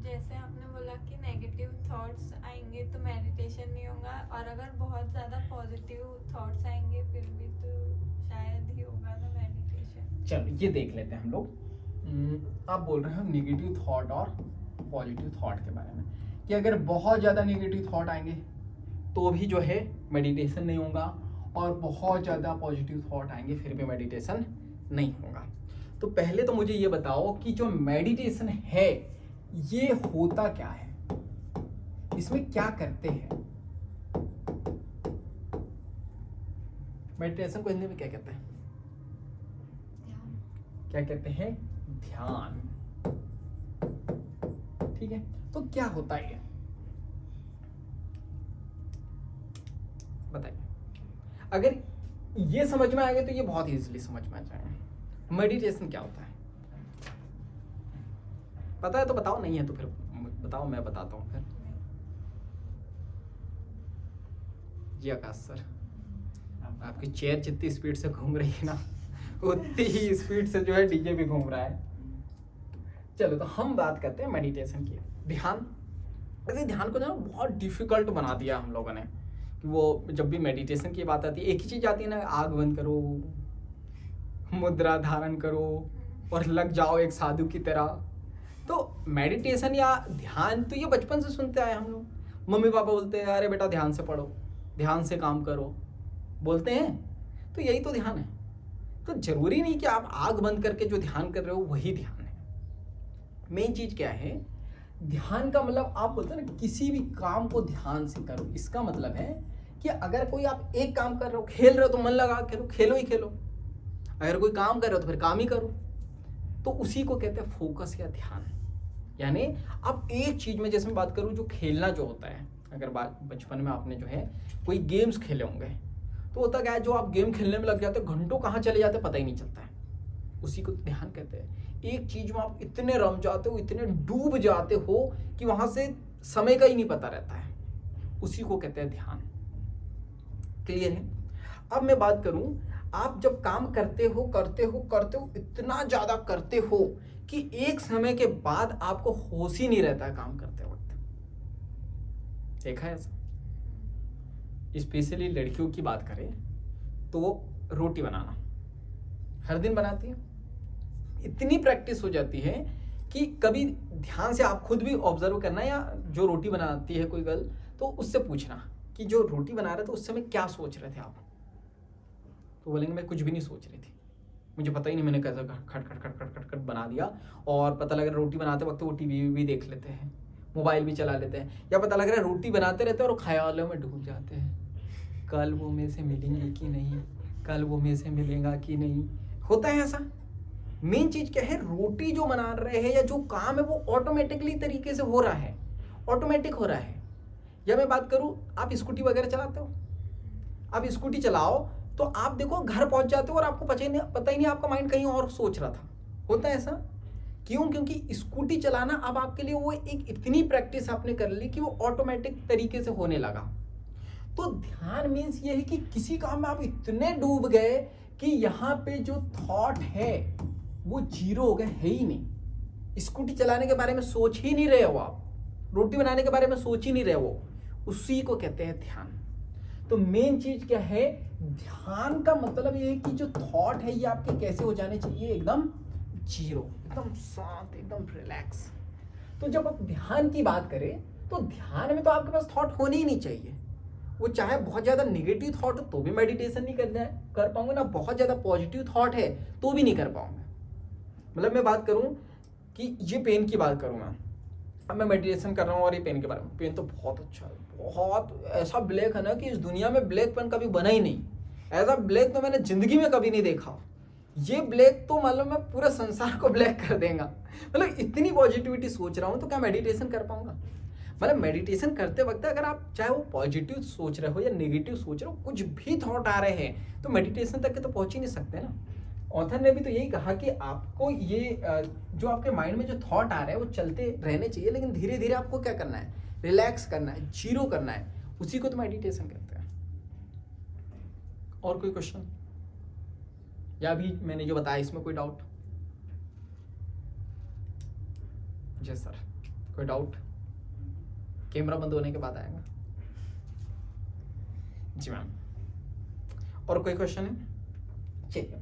जैसे आपने बोला कि नेगेटिव थॉट्स आएंगे तो मेडिटेशन नहीं होगा, और अगर बहुत ज़्यादा पॉजिटिव थॉट्स आएंगे फिर भी तो शायद ही होगा ना मेडिटेशन। चलो ये देख लेते हैं हम लोग। आप बोल रहे हो नेगेटिव थॉट और पॉजिटिव थॉट के बारे में, कि अगर बहुत ज़्यादा नेगेटिव थॉट आएंगे तो भी जो है मेडिटेशन नहीं होगा, और बहुत ज़्यादा पॉजिटिव थॉट आएंगे फिर भी मेडिटेशन नहीं होगा। तो पहले तो मुझे ये बताओ कि जो मेडिटेशन है ये होता क्या है, इसमें क्या करते हैं? मेडिटेशन को हिंदी में क्या कहते हैं? क्या कहते हैं? ध्यान। ठीक है, तो क्या होता है ये बताइए। अगर ये समझ में आ गया तो ये बहुत इजीली समझ में आ जाएगा। मेडिटेशन क्या होता है पता है तो बताओ, नहीं है तो फिर बताओ, मैं बताता हूँ फिर। जी आकाश सर, आपकी चेयर जितनी स्पीड से घूम रही है ना उतनी ही स्पीड से जो है डीजे भी घूम रहा है। चलो तो हम बात करते हैं मेडिटेशन की। ध्यान, ऐसे ध्यान को ना बहुत डिफिकल्ट बना दिया हम लोगों ने कि वो जब भी मेडिटेशन की बात आती है एक ही चीज आती है ना, आग बंद करो, मुद्रा धारण करो और लग जाओ एक साधु की तरह। तो मेडिटेशन या ध्यान तो ये बचपन से सुनते आए हम लोग। मम्मी पापा बोलते हैं अरे बेटा ध्यान से पढ़ो, ध्यान से काम करो, बोलते हैं। तो यही तो ध्यान है। तो जरूरी नहीं कि आप आग बंद करके जो ध्यान कर रहे हो वही ध्यान है। मेन चीज क्या है, ध्यान का मतलब आप बोलते हैं ना किसी भी काम को ध्यान से करो। इसका मतलब है कि अगर कोई आप एक काम कर रहे हो, खेल रहे हो तो मन लगा खेलो, खेलो ही खेलो। अगर कोई काम कर रहे हो तो फिर काम ही करो। तो उसी को कहते हैं फोकस या ध्यान। यानी आप एक चीज में, जैसे मैं बात करूं जो खेलना जो होता है, अगर बात बचपन में आपने जो है कोई गेम्स खेले होंगे तो होता क्या है, जो आप गेम खेलने में लग जाते हो घंटों कहाँ चले जाते पता ही नहीं चलता है। उसी को ध्यान कहते हैं। एक चीज में आप इतने रम जाते हो, इतने डूब जाते हो कि वहां से समय का ही नहीं पता रहता है। उसी को कहते हैं ध्यान। क्लियर है? अब मैं बात करूं, आप जब काम करते हो इतना ज्यादा करते हो कि एक समय के बाद आपको होश ही नहीं रहता है काम करते वक्त। देखा है ऐसा? स्पेशली लड़कियों की बात करें तो रोटी बनाना हर दिन बनाती है, इतनी प्रैक्टिस हो जाती है कि कभी ध्यान से आप खुद भी ऑब्जर्व करना, या जो रोटी बनाती है कोई गर्ल तो उससे पूछना कि जो रोटी बना रहे थे उस समय क्या सोच रहे थे आप। तो बोलेंगे मैं कुछ भी नहीं सोच रही थी, मुझे पता ही नहीं, मैंने कैसा खट खट खट खट खट खट बना दिया। और पता लग रहा है रोटी बनाते वक्त वो टीवी भी देख लेते हैं, मोबाइल भी चला लेते हैं, या पता लग रहा है रोटी बनाते रहते हैं और ख्यालों में डूब जाते हैं, कल वो मेरे से मिलेंगे कि नहीं, कल वो मेरे से मिलेगा कि नहीं। होता है ऐसा। मेन चीज क्या है, रोटी जो बना रहे हैं या जो काम है वो ऑटोमेटिकली तरीके से हो रहा है, ऑटोमेटिक हो रहा है। या मैं बात करूं, आप स्कूटी वगैरह चलाते हो, आप स्कूटी चलाओ तो आप देखो घर पहुंच जाते हो और आपको पता ही नहीं आपका माइंड कहीं और सोच रहा था। होता है ऐसा। क्यों? क्योंकि स्कूटी चलाना अब आपके लिए वो एक इतनी प्रैक्टिस आपने कर ली कि वो ऑटोमेटिक तरीके से होने लगा। तो ध्यान मीन्स ये है कि किसी काम में आप इतने डूब गए कि यहाँ पे जो थॉट है वो जीरो हो गए, है ही नहीं। स्कूटी चलाने के बारे में सोच ही नहीं रहे हो आप, रोटी बनाने के बारे में सोच ही नहीं रहे हो, उसी को कहते हैं ध्यान। तो मेन चीज क्या है, ध्यान का मतलब ये है कि जो थॉट है ये आपके कैसे हो जाने चाहिए, एकदम जीरो, एकदम शांत, एकदम रिलैक्स। तो जब आप ध्यान की बात करें तो ध्यान में तो आपके पास थॉट होने ही नहीं चाहिए। वो चाहे बहुत ज्यादा नेगेटिव थॉट हो तो भी मेडिटेशन नहीं कर पाऊंगे ना, बहुत ज्यादा पॉजिटिव थॉट है तो भी नहीं कर पाऊंगा। मतलब मैं बात करूं कि ये पेन की बात करूं मैं, अब मैं मेडिटेशन कर रहा हूँ और ये पेन के बारे में, पेन तो बहुत अच्छा है, बहुत ऐसा ब्लैक है ना कि इस दुनिया में ब्लैक पेन कभी बना ही नहीं। ऐसा ब्लैक तो मैंने जिंदगी में कभी नहीं देखा। ये ब्लैक तो मतलब मैं पूरे संसार को ब्लैक कर देगा। मतलब इतनी पॉजिटिविटी सोच रहा हूँ तो क्या मेडिटेशन कर पाऊंगा? मतलब मेडिटेशन करते वक्त अगर आप चाहे वो पॉजिटिव सोच रहे हो या नेगेटिव सोच रहे हो, कुछ भी थॉट आ रहे हैं तो मेडिटेशन तक के तो पहुंच ही नहीं सकते ना। ऑथर ने भी तो यही कहा कि आपको ये जो आपके माइंड में जो थॉट आ रहे हैं वो चलते रहने चाहिए, लेकिन धीरे धीरे आपको क्या करना है, रिलैक्स करना है, जीरो करना है। उसी को तो मेडिटेशन कहते हैं। और कोई क्वेश्चन, या अभी मैंने जो बताया इसमें कोई डाउट? जी सर, कोई डाउट? कैमरा बंद होने के बाद आएगा। जी मैम, और कोई क्वेश्चन है? चलिए,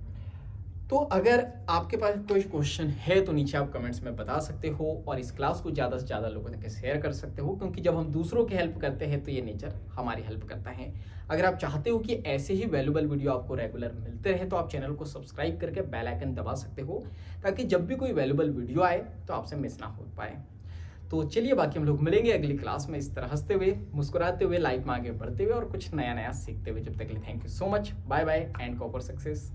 तो अगर आपके पास कोई क्वेश्चन है तो नीचे आप कमेंट्स में बता सकते हो, और इस क्लास को ज़्यादा से ज़्यादा लोगों तक शेयर कर सकते हो, क्योंकि जब हम दूसरों की हेल्प करते हैं तो ये नेचर हमारी हेल्प करता है। अगर आप चाहते हो कि ऐसे ही वैल्यूबल वीडियो आपको रेगुलर मिलते रहे तो आप चैनल को सब्सक्राइब करके बेल आइकन दबा सकते हो, ताकि जब भी कोई वैल्यूबल वीडियो आए तो आपसे मिस ना हो पाए। तो चलिए, बाकी हम लोग मिलेंगे अगली क्लास में इस तरह हंसते हुए, मुस्कुराते हुए, लाइफ में आगे बढ़ते हुए और कुछ नया नया सीखते हुए। जब तक के लिए thank you so much, bye bye and copper success.